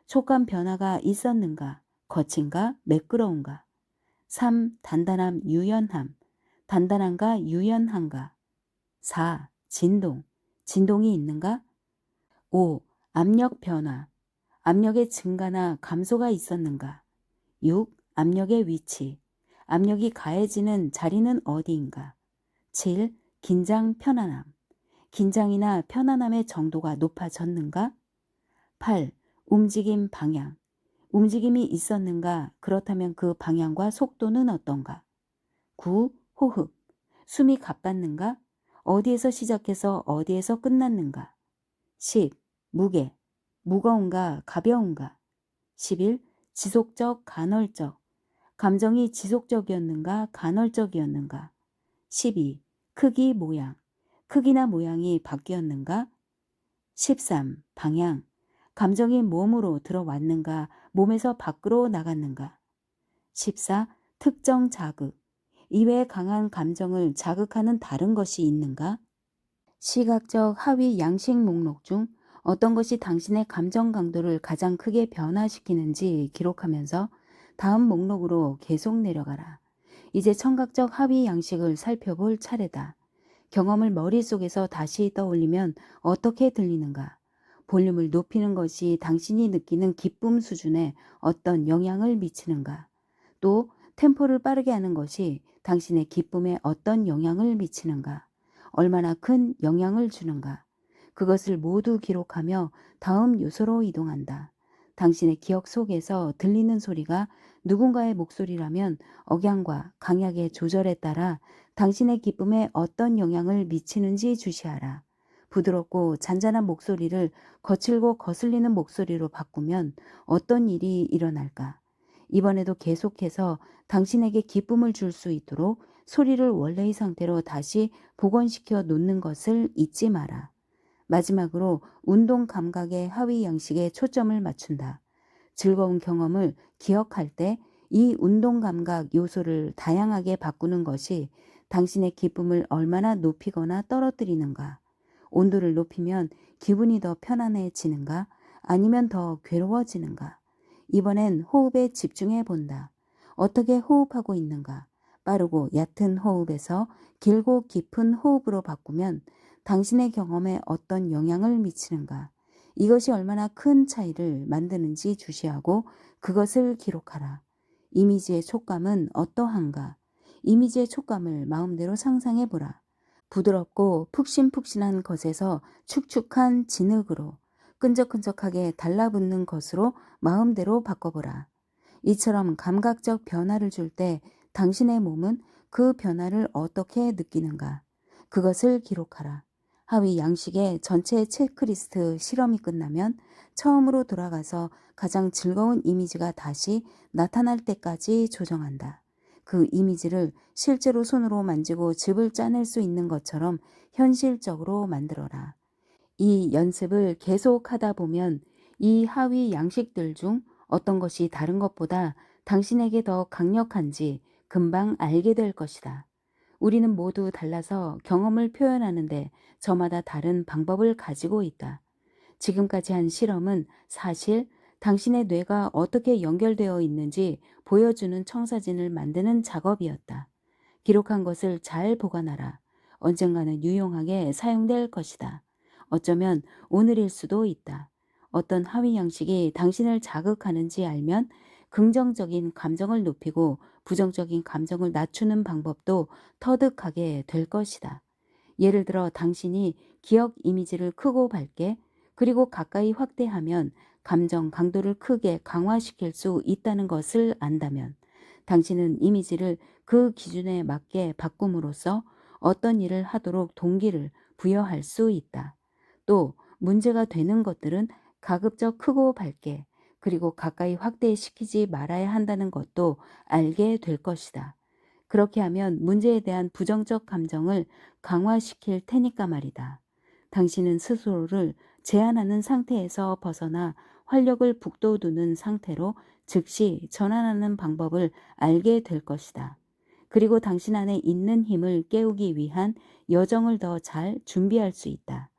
촉감 변화가 있었는가. 거친가 매끄러운가. 3. 단단함 유연함. 단단한가 유연한가. 4. 진동. 진동이 있는가. 5. 압력 변화. 압력의 증가나 감소가 있었는가. 6. 압력의 위치. 압력이 가해지는 자리는 어디인가. 7. 긴장 편안함. 긴장이나 편안함의 정도가 높아졌는가. 8. 움직임 방향. 움직임이 있었는가? 그렇다면 그 방향과 속도는 어떤가? 9. 호흡. 숨이 가빴는가? 어디에서 시작해서 어디에서 끝났는가? 10. 무게. 무거운가? 가벼운가? 11. 지속적, 간헐적. 감정이 지속적이었는가? 간헐적이었는가? 12. 크기, 모양. 크기나 모양이 바뀌었는가? 13. 방향. 감정이 몸으로 들어왔는가? 몸에서 밖으로 나갔는가? 14. 특정 자극. 이외에 강한 감정을 자극하는 다른 것이 있는가? 시각적 하위 양식 목록 중 어떤 것이 당신의 감정 강도를 가장 크게 변화시키는지 기록하면서 다음 목록으로 계속 내려가라. 이제 청각적 하위 양식을 살펴볼 차례다. 경험을 머릿속에서 다시 떠올리면 어떻게 들리는가? 볼륨을 높이는 것이 당신이 느끼는 기쁨 수준에 어떤 영향을 미치는가? 또 템포를 빠르게 하는 것이 당신의 기쁨에 어떤 영향을 미치는가? 얼마나 큰 영향을 주는가? 그것을 모두 기록하며 다음 요소로 이동한다. 당신의 기억 속에서 들리는 소리가 누군가의 목소리라면 억양과 강약의 조절에 따라 당신의 기쁨에 어떤 영향을 미치는지 주시하라. 부드럽고 잔잔한 목소리를 거칠고 거슬리는 목소리로 바꾸면 어떤 일이 일어날까? 이번에도 계속해서 당신에게 기쁨을 줄 수 있도록 소리를 원래의 상태로 다시 복원시켜 놓는 것을 잊지 마라. 마지막으로 운동 감각의 하위 양식에 초점을 맞춘다. 즐거운 경험을 기억할 때 이 운동 감각 요소를 다양하게 바꾸는 것이 당신의 기쁨을 얼마나 높이거나 떨어뜨리는가? 온도를 높이면 기분이 더 편안해지는가? 아니면 더 괴로워지는가? 이번엔 호흡에 집중해 본다. 어떻게 호흡하고 있는가? 빠르고 얕은 호흡에서 길고 깊은 호흡으로 바꾸면 당신의 경험에 어떤 영향을 미치는가? 이것이 얼마나 큰 차이를 만드는지 주시하고 그것을 기록하라. 이미지의 촉감은 어떠한가? 이미지의 촉감을 마음대로 상상해 보라. 부드럽고 푹신푹신한 것에서 축축한 진흙으로 끈적끈적하게 달라붙는 것으로 마음대로 바꿔보라. 이처럼 감각적 변화를 줄 때 당신의 몸은 그 변화를 어떻게 느끼는가? 그것을 기록하라. 하위 양식의 전체 체크리스트 실험이 끝나면 처음으로 돌아가서 가장 즐거운 이미지가 다시 나타날 때까지 조정한다. 그 이미지를 실제로 손으로 만지고 즙을 짜낼 수 있는 것처럼 현실적으로 만들어라. 이 연습을 계속하다 보면 이 하위 양식들 중 어떤 것이 다른 것보다 당신에게 더 강력한지 금방 알게 될 것이다. 우리는 모두 달라서 경험을 표현하는데 저마다 다른 방법을 가지고 있다. 지금까지 한 실험은 사실 당신의 뇌가 어떻게 연결되어 있는지 보여주는 청사진을 만드는 작업이었다. 기록한 것을 잘 보관하라. 언젠가는 유용하게 사용될 것이다. 어쩌면 오늘일 수도 있다. 어떤 하위 양식이 당신을 자극하는지 알면 긍정적인 감정을 높이고 부정적인 감정을 낮추는 방법도 터득하게 될 것이다. 예를 들어 당신이 기억 이미지를 크고 밝게 그리고 가까이 확대하면 감정 강도를 크게 강화시킬 수 있다는 것을 안다면 당신은 이미지를 그 기준에 맞게 바꿈으로써 어떤 일을 하도록 동기를 부여할 수 있다. 또 문제가 되는 것들은 가급적 크고 밝게 그리고 가까이 확대시키지 말아야 한다는 것도 알게 될 것이다. 그렇게 하면 문제에 대한 부정적 감정을 강화시킬 테니까 말이다. 당신은 스스로를 제한하는 상태에서 벗어나 활력을 북돋우는 상태로 즉시 전환하는 방법을 알게 될 것이다. 그리고 당신 안에 있는 힘을 깨우기 위한 여정을 더 잘 준비할 수 있다.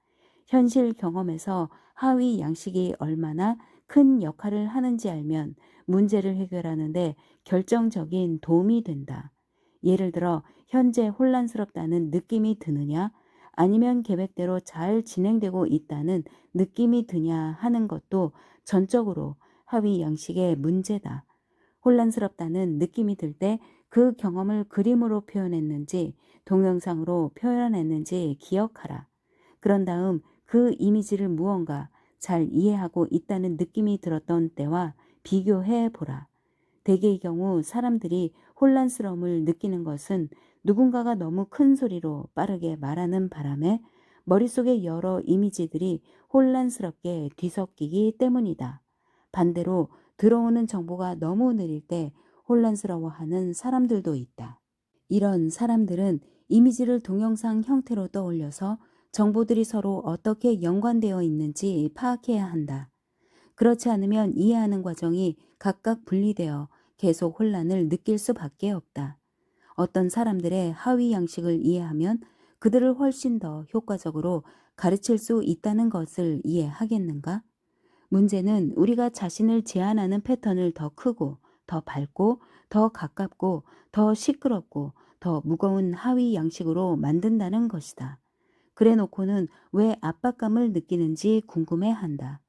현실 경험에서 하위 양식이 얼마나 큰 역할을 하는지 알면 문제를 해결하는데 결정적인 도움이 된다. 예를 들어 현재 혼란스럽다는 느낌이 드느냐 아니면 계획대로 잘 진행되고 있다는 느낌이 드냐 하는 것도 전적으로 하위 양식의 문제다. 혼란스럽다는 느낌이 들 때 그 경험을 그림으로 표현했는지 동영상으로 표현했는지 기억하라. 그런 다음 그 이미지를 무언가 잘 이해하고 있다는 느낌이 들었던 때와 비교해 보라. 대개의 경우 사람들이 혼란스러움을 느끼는 것은 누군가가 너무 큰 소리로 빠르게 말하는 바람에 머릿속의 여러 이미지들이 혼란스럽게 뒤섞이기 때문이다. 반대로 들어오는 정보가 너무 느릴 때 혼란스러워하는 사람들도 있다. 이런 사람들은 이미지를 동영상 형태로 떠올려서 정보들이 서로 어떻게 연관되어 있는지 파악해야 한다. 그렇지 않으면 이해하는 과정이 각각 분리되어 계속 혼란을 느낄 수밖에 없다. 어떤 사람들의 하위 양식을 이해하면 그들을 훨씬 더 효과적으로 가르칠 수 있다는 것을 이해하겠는가? 문제는 우리가 자신을 제한하는 패턴을 더 크고, 더 밝고, 더 가깝고, 더 시끄럽고, 더 무거운 하위 양식으로 만든다는 것이다. 그래 놓고는 왜 압박감을 느끼는지 궁금해한다.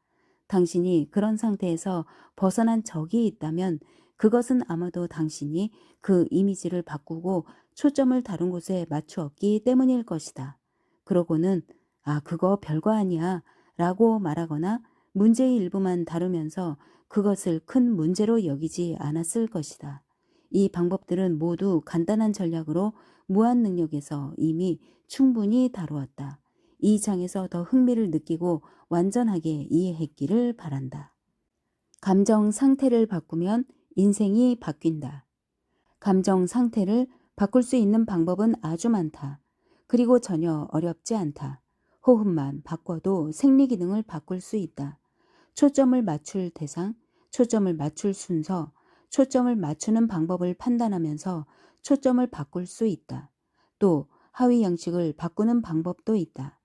당신이 그런 상태에서 벗어난 적이 있다면 그것은 아마도 당신이 그 이미지를 바꾸고 초점을 다른 곳에 맞추었기 때문일 것이다. 그러고는 아, 그거 별거 아니야 라고 말하거나 문제의 일부만 다루면서 그것을 큰 문제로 여기지 않았을 것이다. 이 방법들은 모두 간단한 전략으로 무한 능력에서 이미 충분히 다루었다. 이 장에서 더 흥미를 느끼고 완전하게 이해했기를 바란다. 감정 상태를 바꾸면 인생이 바뀐다. 감정 상태를 바꿀 수 있는 방법은 아주 많다. 그리고 전혀 어렵지 않다. 호흡만 바꿔도 생리 기능을 바꿀 수 있다. 초점을 맞출 대상, 초점을 맞출 순서, 초점을 맞추는 방법을 판단하면서 초점을 바꿀 수 있다. 또 하위 양식을 바꾸는 방법도 있다.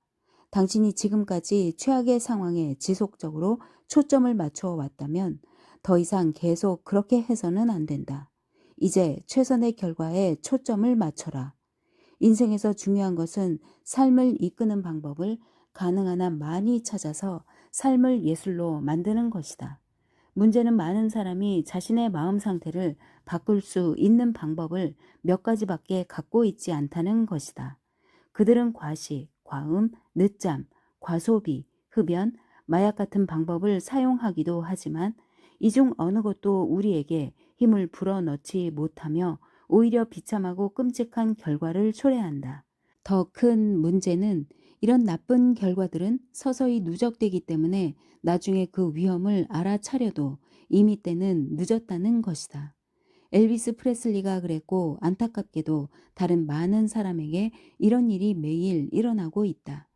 당신이 지금까지 최악의 상황에 지속적으로 초점을 맞춰 왔다면 더 이상 계속 그렇게 해서는 안 된다. 이제 최선의 결과에 초점을 맞춰라. 인생에서 중요한 것은 삶을 이끄는 방법을 가능한 한 많이 찾아서 삶을 예술로 만드는 것이다. 문제는 많은 사람이 자신의 마음 상태를 바꿀 수 있는 방법을 몇 가지밖에 갖고 있지 않다는 것이다. 그들은 과식, 과음, 늦잠, 과소비, 흡연, 마약 같은 방법을 사용하기도 하지만 이 중 어느 것도 우리에게 힘을 불어넣지 못하며 오히려 비참하고 끔찍한 결과를 초래한다. 더 큰 문제는 이런 나쁜 결과들은 서서히 누적되기 때문에 나중에 그 위험을 알아차려도 이미 때는 늦었다는 것이다. 엘비스 프레슬리가 그랬고 안타깝게도 다른 많은 사람에게 이런 일이 매일 일어나고 있다.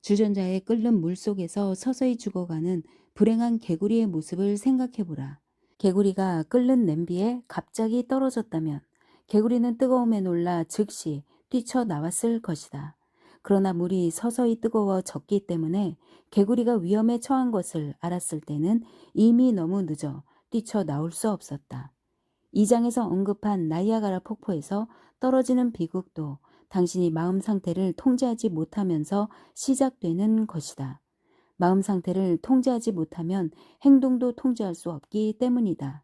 주전자에 끓는 물 속에서 서서히 죽어가는 불행한 개구리의 모습을 생각해보라. 개구리가 끓는 냄비에 갑자기 떨어졌다면 개구리는 뜨거움에 놀라 즉시 뛰쳐나왔을 것이다. 그러나 물이 서서히 뜨거워졌기 때문에 개구리가 위험에 처한 것을 알았을 때는 이미 너무 늦어 뛰쳐나올 수 없었다. 이 장에서 언급한 나이아가라 폭포에서 떨어지는 비극도 당신이 마음 상태를 통제하지 못하면서 시작되는 것이다. 마음 상태를 통제하지 못하면 행동도 통제할 수 없기 때문이다.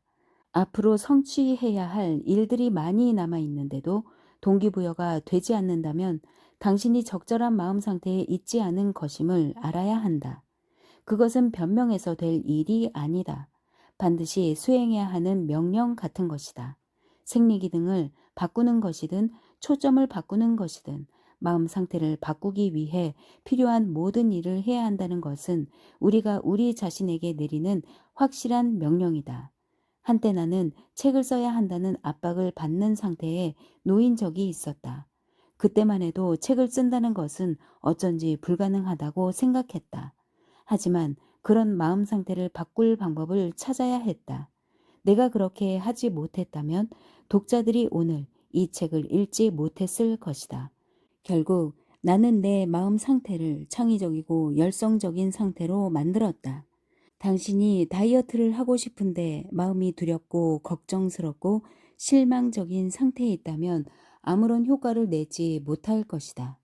앞으로 성취해야 할 일들이 많이 남아 있는데도 동기부여가 되지 않는다면 당신이 적절한 마음 상태에 있지 않은 것임을 알아야 한다. 그것은 변명해서 될 일이 아니다. 반드시 수행해야 하는 명령 같은 것이다. 생리 기능을 바꾸는 것이든 초점을 바꾸는 것이든 마음 상태를 바꾸기 위해 필요한 모든 일을 해야 한다는 것은 우리가 우리 자신에게 내리는 확실한 명령이다. 한때 나는 책을 써야 한다는 압박을 받는 상태에 놓인 적이 있었다. 그때만 해도 책을 쓴다는 것은 어쩐지 불가능하다고 생각했다. 하지만 그런 마음 상태를 바꿀 방법을 찾아야 했다. 내가 그렇게 하지 못했다면 독자들이 오늘 이 책을 읽지 못했을 것이다. 결국 나는 내 마음 상태를 창의적이고 열성적인 상태로 만들었다. 당신이 다이어트를 하고 싶은데 마음이 두렵고 걱정스럽고 실망적인 상태에 있다면 아무런 효과를 내지 못할 것이다.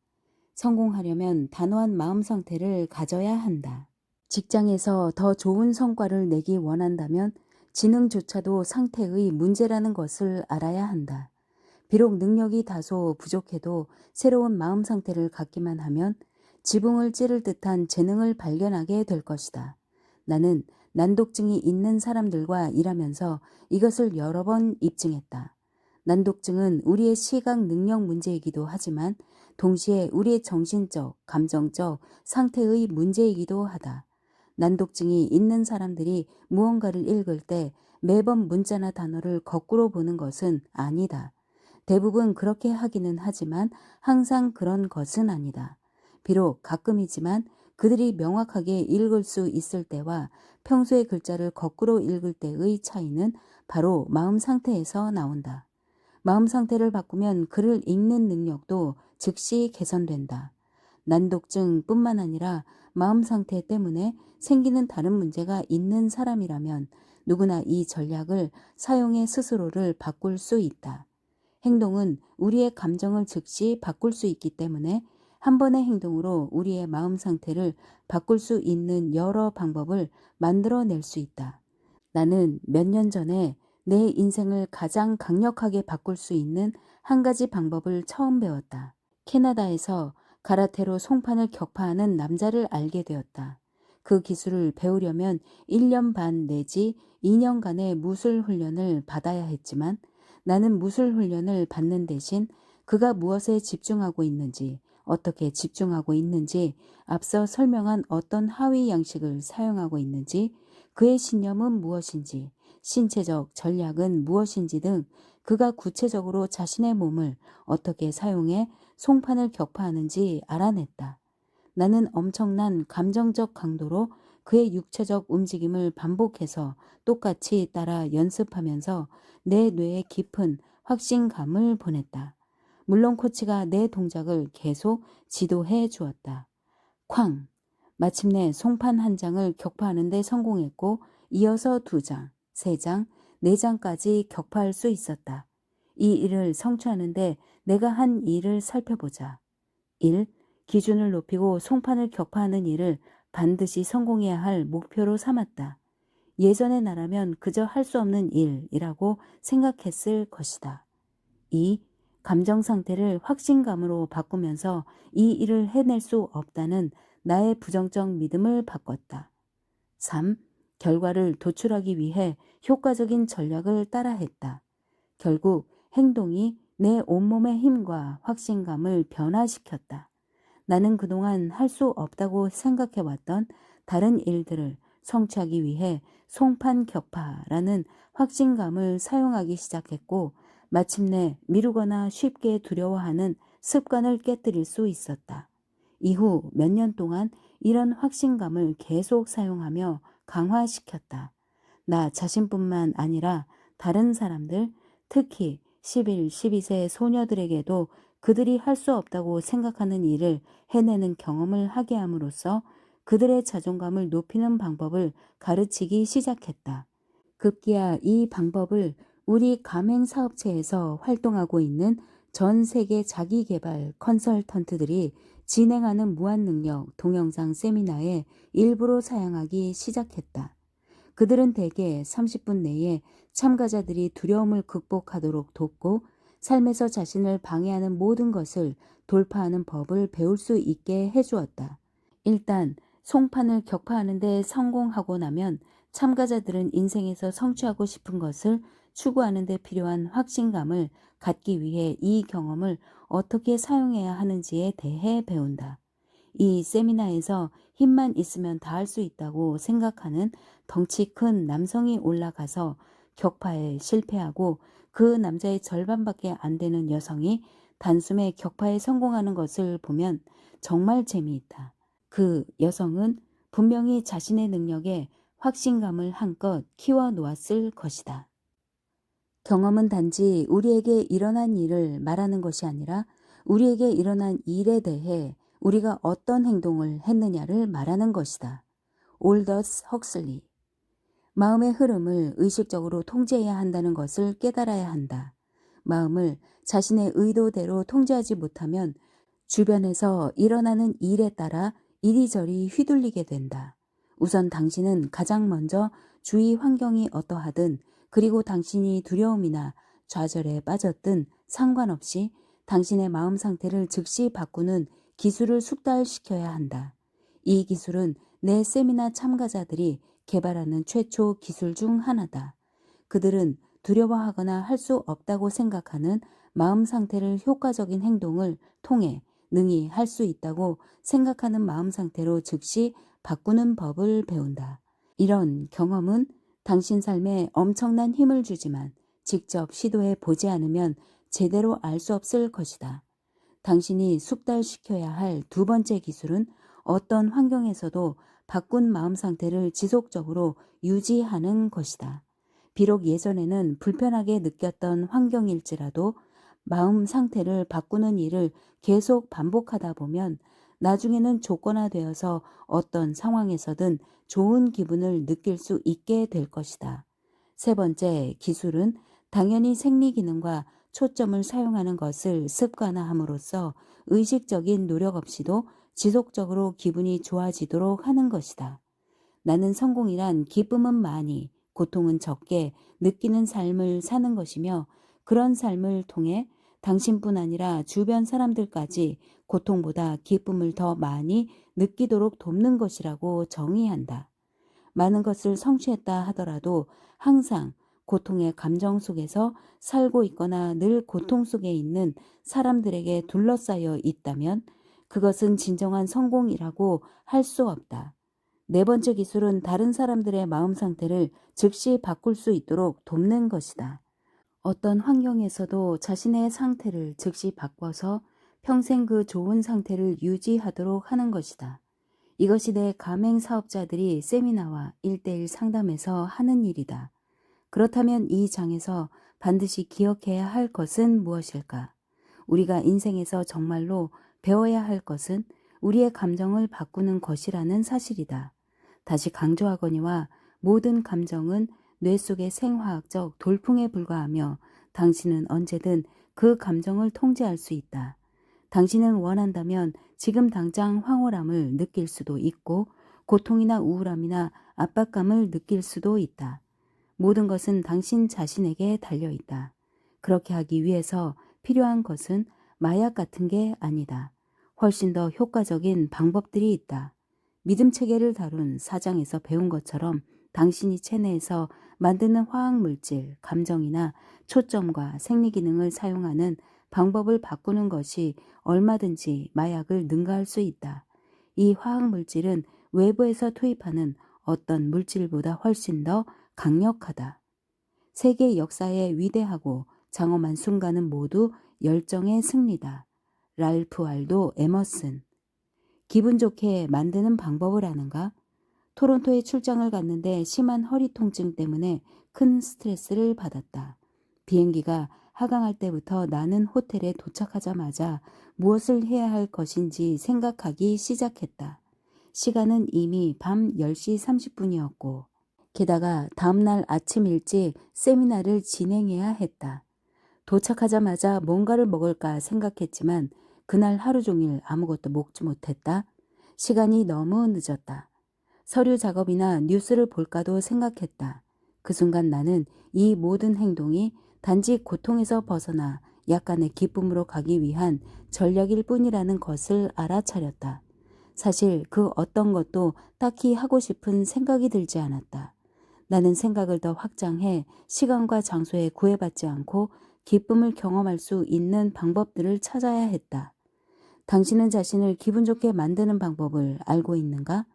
성공하려면 단호한 마음 상태를 가져야 한다. 직장에서 더 좋은 성과를 내기 원한다면 지능조차도 상태의 문제라는 것을 알아야 한다. 비록 능력이 다소 부족해도 새로운 마음 상태를 갖기만 하면 지붕을 찌를 듯한 재능을 발견하게 될 것이다. 나는 난독증이 있는 사람들과 일하면서 이것을 여러 번 입증했다. 난독증은 우리의 시각 능력 문제이기도 하지만 동시에 우리의 정신적, 감정적 상태의 문제이기도 하다. 난독증이 있는 사람들이 무언가를 읽을 때 매번 문자나 단어를 거꾸로 보는 것은 아니다. 대부분 그렇게 하기는 하지만 항상 그런 것은 아니다. 비록 가끔이지만 그들이 명확하게 읽을 수 있을 때와 평소의 글자를 거꾸로 읽을 때의 차이는 바로 마음 상태에서 나온다. 마음 상태를 바꾸면 글을 읽는 능력도 즉시 개선된다. 난독증뿐만 아니라 마음 상태 때문에 생기는 다른 문제가 있는 사람이라면 누구나 이 전략을 사용해 스스로를 바꿀 수 있다. 행동은 우리의 감정을 즉시 바꿀 수 있기 때문에 한 번의 행동으로 우리의 마음 상태를 바꿀 수 있는 여러 방법을 만들어낼 수 있다. 나는 몇 년 전에 내 인생을 가장 강력하게 바꿀 수 있는 한 가지 방법을 처음 배웠다. 캐나다에서 가라테로 송판을 격파하는 남자를 알게 되었다. 그 기술을 배우려면 1년 반 내지 2년간의 무술 훈련을 받아야 했지만 나는 무술 훈련을 받는 대신 그가 무엇에 집중하고 있는지, 어떻게 집중하고 있는지, 앞서 설명한 어떤 하위 양식을 사용하고 있는지, 그의 신념은 무엇인지, 신체적 전략은 무엇인지 등 그가 구체적으로 자신의 몸을 어떻게 사용해 송판을 격파하는지 알아냈다. 나는 엄청난 감정적 강도로 그의 육체적 움직임을 반복해서 똑같이 따라 연습하면서 내 뇌에 깊은 확신감을 보냈다. 물론 코치가 내 동작을 계속 지도해 주었다. 쾅! 마침내 송판 한 장을 격파하는 데 성공했고 이어서 2장, 3장, 4장까지 격파할 수 있었다. 이 일을 성취하는데 내가 한 일을 살펴보자. 1. 기준을 높이고 송판을 격파하는 일을 반드시 성공해야 할 목표로 삼았다. 예전의 나라면 그저 할 수 없는 일이라고 생각했을 것이다. 2. 감정 상태를 확신감으로 바꾸면서 이 일을 해낼 수 없다는 나의 부정적 믿음을 바꿨다. 3. 결과를 도출하기 위해 효과적인 전략을 따라했다. 결국 행동이 내 온몸의 힘과 확신감을 변화시켰다. 나는 그동안 할 수 없다고 생각해왔던 다른 일들을 성취하기 위해 송판 격파라는 확신감을 사용하기 시작했고 마침내 미루거나 쉽게 두려워하는 습관을 깨뜨릴 수 있었다. 이후 몇 년 동안 이런 확신감을 계속 사용하며 강화시켰다. 나 자신뿐만 아니라 다른 사람들, 특히 11, 12세 소녀들에게도 그들이 할 수 없다고 생각하는 일을 해내는 경험을 하게 함으로써 그들의 자존감을 높이는 방법을 가르치기 시작했다. 급기야 이 방법을 우리 가맹사업체에서 활동하고 있는 전 세계 자기개발 컨설턴트들이 진행하는 무한능력 동영상 세미나의 일부로 사용하기 시작했다. 그들은 대개 30분 내에 참가자들이 두려움을 극복하도록 돕고 삶에서 자신을 방해하는 모든 것을 돌파하는 법을 배울 수 있게 해주었다. 일단 송판을 격파하는 데 성공하고 나면 참가자들은 인생에서 성취하고 싶은 것을 추구하는 데 필요한 확신감을 갖기 위해 이 경험을 어떻게 사용해야 하는지에 대해 배운다. 이 세미나에서 힘만 있으면 다 할 수 있다고 생각하는 덩치 큰 남성이 올라가서 격파에 실패하고 그 남자의 절반밖에 안 되는 여성이 단숨에 격파에 성공하는 것을 보면 정말 재미있다. 그 여성은 분명히 자신의 능력에 확신감을 한껏 키워 놓았을 것이다. 경험은 단지 우리에게 일어난 일을 말하는 것이 아니라 우리에게 일어난 일에 대해 우리가 어떤 행동을 했느냐를 말하는 것이다. 올더스 헉슬리. 마음의 흐름을 의식적으로 통제해야 한다는 것을 깨달아야 한다. 마음을 자신의 의도대로 통제하지 못하면 주변에서 일어나는 일에 따라 이리저리 휘둘리게 된다. 우선 당신은 가장 먼저 주위 환경이 어떠하든 그리고 당신이 두려움이나 좌절에 빠졌든 상관없이 당신의 마음 상태를 즉시 바꾸는 기술을 숙달시켜야 한다. 이 기술은 내 세미나 참가자들이 개발하는 최초 기술 중 하나다. 그들은 두려워하거나 할 수 없다고 생각하는 마음 상태를 효과적인 행동을 통해 능히 할 수 있다고 생각하는 마음 상태로 즉시 바꾸는 법을 배운다. 이런 경험은 당신 삶에 엄청난 힘을 주지만 직접 시도해 보지 않으면 제대로 알 수 없을 것이다. 당신이 숙달시켜야 할 두 번째 기술은 어떤 환경에서도 바꾼 마음 상태를 지속적으로 유지하는 것이다. 비록 예전에는 불편하게 느꼈던 환경일지라도 마음 상태를 바꾸는 일을 계속 반복하다 보면 나중에는 조건화되어서 어떤 상황에서든 좋은 기분을 느낄 수 있게 될 것이다. 세 번째 기술은 당연히 생리 기능과 초점을 사용하는 것을 습관화함으로써 의식적인 노력 없이도 지속적으로 기분이 좋아지도록 하는 것이다. 나는 성공이란 기쁨은 많이, 고통은 적게 느끼는 삶을 사는 것이며 그런 삶을 통해 당신뿐 아니라 주변 사람들까지 고통보다 기쁨을 더 많이 느끼도록 돕는 것이라고 정의한다. 많은 것을 성취했다 하더라도 항상 고통의 감정 속에서 살고 있거나 늘 고통 속에 있는 사람들에게 둘러싸여 있다면 그것은 진정한 성공이라고 할 수 없다. 네 번째 기술은 다른 사람들의 마음 상태를 즉시 바꿀 수 있도록 돕는 것이다. 어떤 환경에서도 자신의 상태를 즉시 바꿔서 평생 그 좋은 상태를 유지하도록 하는 것이다. 이것이 내 가맹 사업자들이 세미나와 1대1 상담에서 하는 일이다. 그렇다면 이 장에서 반드시 기억해야 할 것은 무엇일까? 우리가 인생에서 정말로 배워야 할 것은 우리의 감정을 바꾸는 것이라는 사실이다. 다시 강조하거니와 모든 감정은 뇌 속의 생화학적 돌풍에 불과하며 당신은 언제든 그 감정을 통제할 수 있다. 당신은 원한다면 지금 당장 황홀함을 느낄 수도 있고 고통이나 우울함이나 압박감을 느낄 수도 있다. 모든 것은 당신 자신에게 달려 있다. 그렇게 하기 위해서 필요한 것은 마약 같은 게 아니다. 훨씬 더 효과적인 방법들이 있다. 믿음 체계를 다룬 4장에서 배운 것처럼 당신이 체내에서 만드는 화학물질, 감정이나 초점과 생리 기능을 사용하는 방법을 바꾸는 것이 얼마든지 마약을 능가할 수 있다. 이 화학물질은 외부에서 투입하는 어떤 물질보다 훨씬 더 강력하다. 세계 역사의 위대하고 장엄한 순간은 모두 열정의 승리다. 랄프 알도 에머슨. 기분 좋게 만드는 방법을 아는가? 토론토에 출장을 갔는데 심한 허리 통증 때문에 큰 스트레스를 받았다. 비행기가 하강할 때부터 나는 호텔에 도착하자마자 무엇을 해야 할 것인지 생각하기 시작했다. 시간은 이미 밤 10시 30분이었고 게다가 다음날 아침 일찍 세미나를 진행해야 했다. 도착하자마자 뭔가를 먹을까 생각했지만 그날 하루 종일 아무것도 먹지 못했다. 시간이 너무 늦었다. 서류 작업이나 뉴스를 볼까도 생각했다. 그 순간 나는 이 모든 행동이 단지 고통에서 벗어나 약간의 기쁨으로 가기 위한 전략일 뿐이라는 것을 알아차렸다. 사실 그 어떤 것도 딱히 하고 싶은 생각이 들지 않았다. 나는 생각을 더 확장해 시간과 장소에 구애받지 않고 기쁨을 경험할 수 있는 방법들을 찾아야 했다. 당신은 자신을 기분 좋게 만드는 방법을 알고 있는가?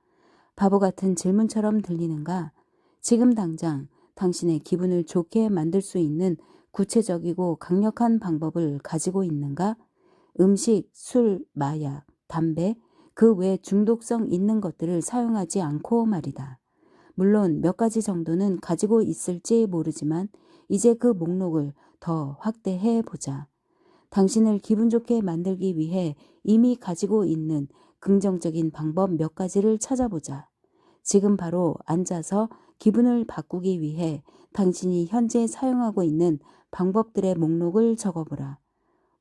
바보 같은 질문처럼 들리는가? 지금 당장 당신의 기분을 좋게 만들 수 있는 구체적이고 강력한 방법을 가지고 있는가? 음식, 술, 마약, 담배, 그 외 중독성 있는 것들을 사용하지 않고 말이다. 물론 몇 가지 정도는 가지고 있을지 모르지만 이제 그 목록을 더 확대해 보자. 당신을 기분 좋게 만들기 위해 이미 가지고 있는 긍정적인 방법 몇 가지를 찾아보자. 지금 바로 앉아서 기분을 바꾸기 위해 당신이 현재 사용하고 있는 방법들의 목록을 적어보라.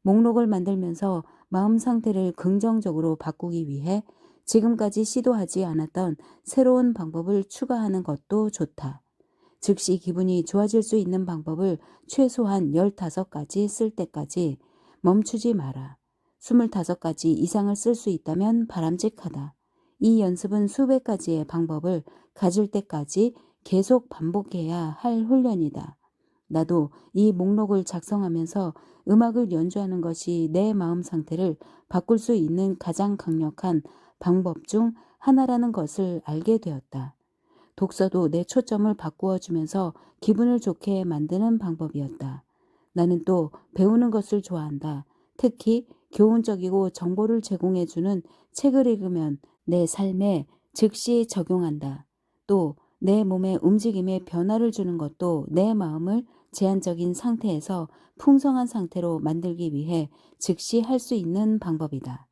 목록을 만들면서 마음 상태를 긍정적으로 바꾸기 위해 지금까지 시도하지 않았던 새로운 방법을 추가하는 것도 좋다. 즉시 기분이 좋아질 수 있는 방법을 최소한 15가지 쓸 때까지 멈추지 마라. 25가지 이상을 쓸 수 있다면 바람직하다. 이 연습은 수백 가지의 방법을 가질 때까지 계속 반복해야 할 훈련이다. 나도 이 목록을 작성하면서 음악을 연주하는 것이 내 마음 상태를 바꿀 수 있는 가장 강력한 방법 중 하나라는 것을 알게 되었다. 독서도 내 초점을 바꾸어 주면서 기분을 좋게 만드는 방법이었다. 나는 또 배우는 것을 좋아한다. 특히 교훈적이고 정보를 제공해 주는 책을 읽으면 내 삶에 즉시 적용한다. 또 내 몸의 움직임에 변화를 주는 것도 내 마음을 제한적인 상태에서 풍성한 상태로 만들기 위해 즉시 할 수 있는 방법이다.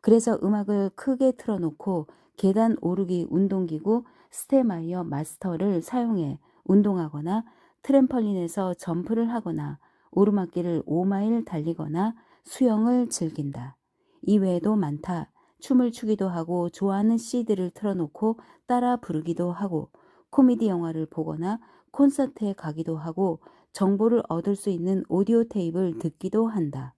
그래서 음악을 크게 틀어놓고 계단 오르기 운동기구 스테마이어 마스터를 사용해 운동하거나 트램펄린에서 점프를 하거나 오르막길을 5마일 달리거나 수영을 즐긴다. 이외에도 많다. 춤을 추기도 하고 좋아하는 CD를 틀어놓고 따라 부르기도 하고 코미디 영화를 보거나 콘서트에 가기도 하고 정보를 얻을 수 있는 오디오 테이프를 듣기도 한다.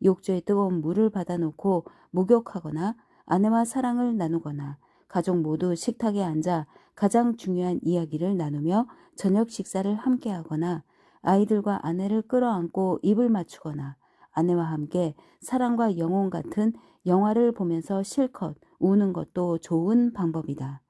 욕조에 뜨거운 물을 받아놓고 목욕하거나 아내와 사랑을 나누거나 가족 모두 식탁에 앉아 가장 중요한 이야기를 나누며 저녁 식사를 함께 하거나 아이들과 아내를 끌어안고 입을 맞추거나 아내와 함께 사랑과 영혼 같은 영화를 보면서 실컷 우는 것도 좋은 방법이다.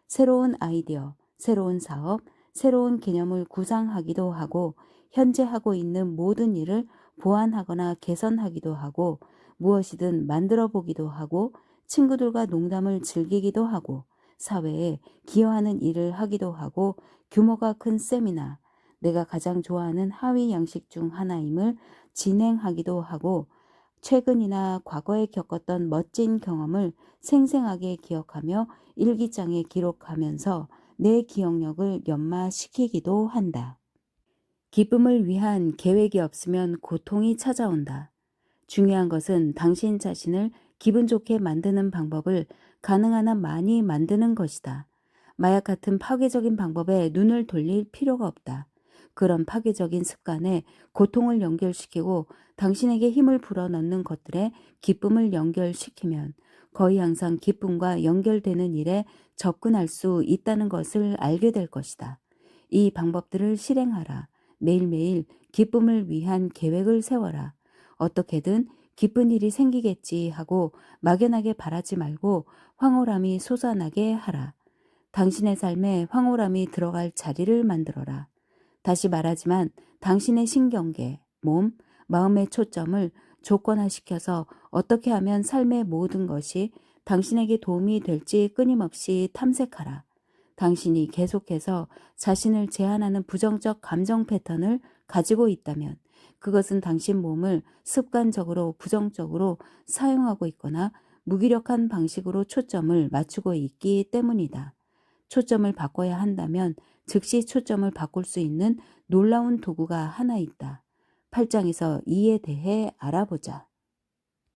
새로운 아이디어, 새로운 사업, 새로운 개념을 구상하기도 하고 현재 하고 있는 모든 일을 보완하거나 개선하기도 하고 무엇이든 만들어 보기도 하고 친구들과 농담을 즐기기도 하고 사회에 기여하는 일을 하기도 하고 규모가 큰 세미나, 내가 가장 좋아하는 하위 양식 중 하나임을 진행하기도 하고 최근이나 과거에 겪었던 멋진 경험을 생생하게 기억하며 일기장에 기록하면서 내 기억력을 연마시키기도 한다. 기쁨을 위한 계획이 없으면 고통이 찾아온다. 중요한 것은 당신 자신을 기분 좋게 만드는 방법을 가능한 한 많이 만드는 것이다. 마약 같은 파괴적인 방법에 눈을 돌릴 필요가 없다. 그런 파괴적인 습관에 고통을 연결시키고 당신에게 힘을 불어넣는 것들에 기쁨을 연결시키면 거의 항상 기쁨과 연결되는 일에 접근할 수 있다는 것을 알게 될 것이다. 이 방법들을 실행하라. 매일매일 기쁨을 위한 계획을 세워라. 어떻게든 기쁜 일이 생기겠지 하고 막연하게 바라지 말고 황홀함이 솟아나게 하라. 당신의 삶에 황홀함이 들어갈 자리를 만들어라. 다시 말하지만 당신의 신경계, 몸, 마음의 초점을 조건화시켜서 어떻게 하면 삶의 모든 것이 당신에게 도움이 될지 끊임없이 탐색하라. 당신이 계속해서 자신을 제한하는 부정적 감정 패턴을 가지고 있다면 그것은 당신 몸을 습관적으로 부정적으로 사용하고 있거나 무기력한 방식으로 초점을 맞추고 있기 때문이다. 초점을 바꿔야 한다면 즉시 초점을 바꿀 수 있는 놀라운 도구가 하나 있다. 8장에서 이에 대해 알아보자.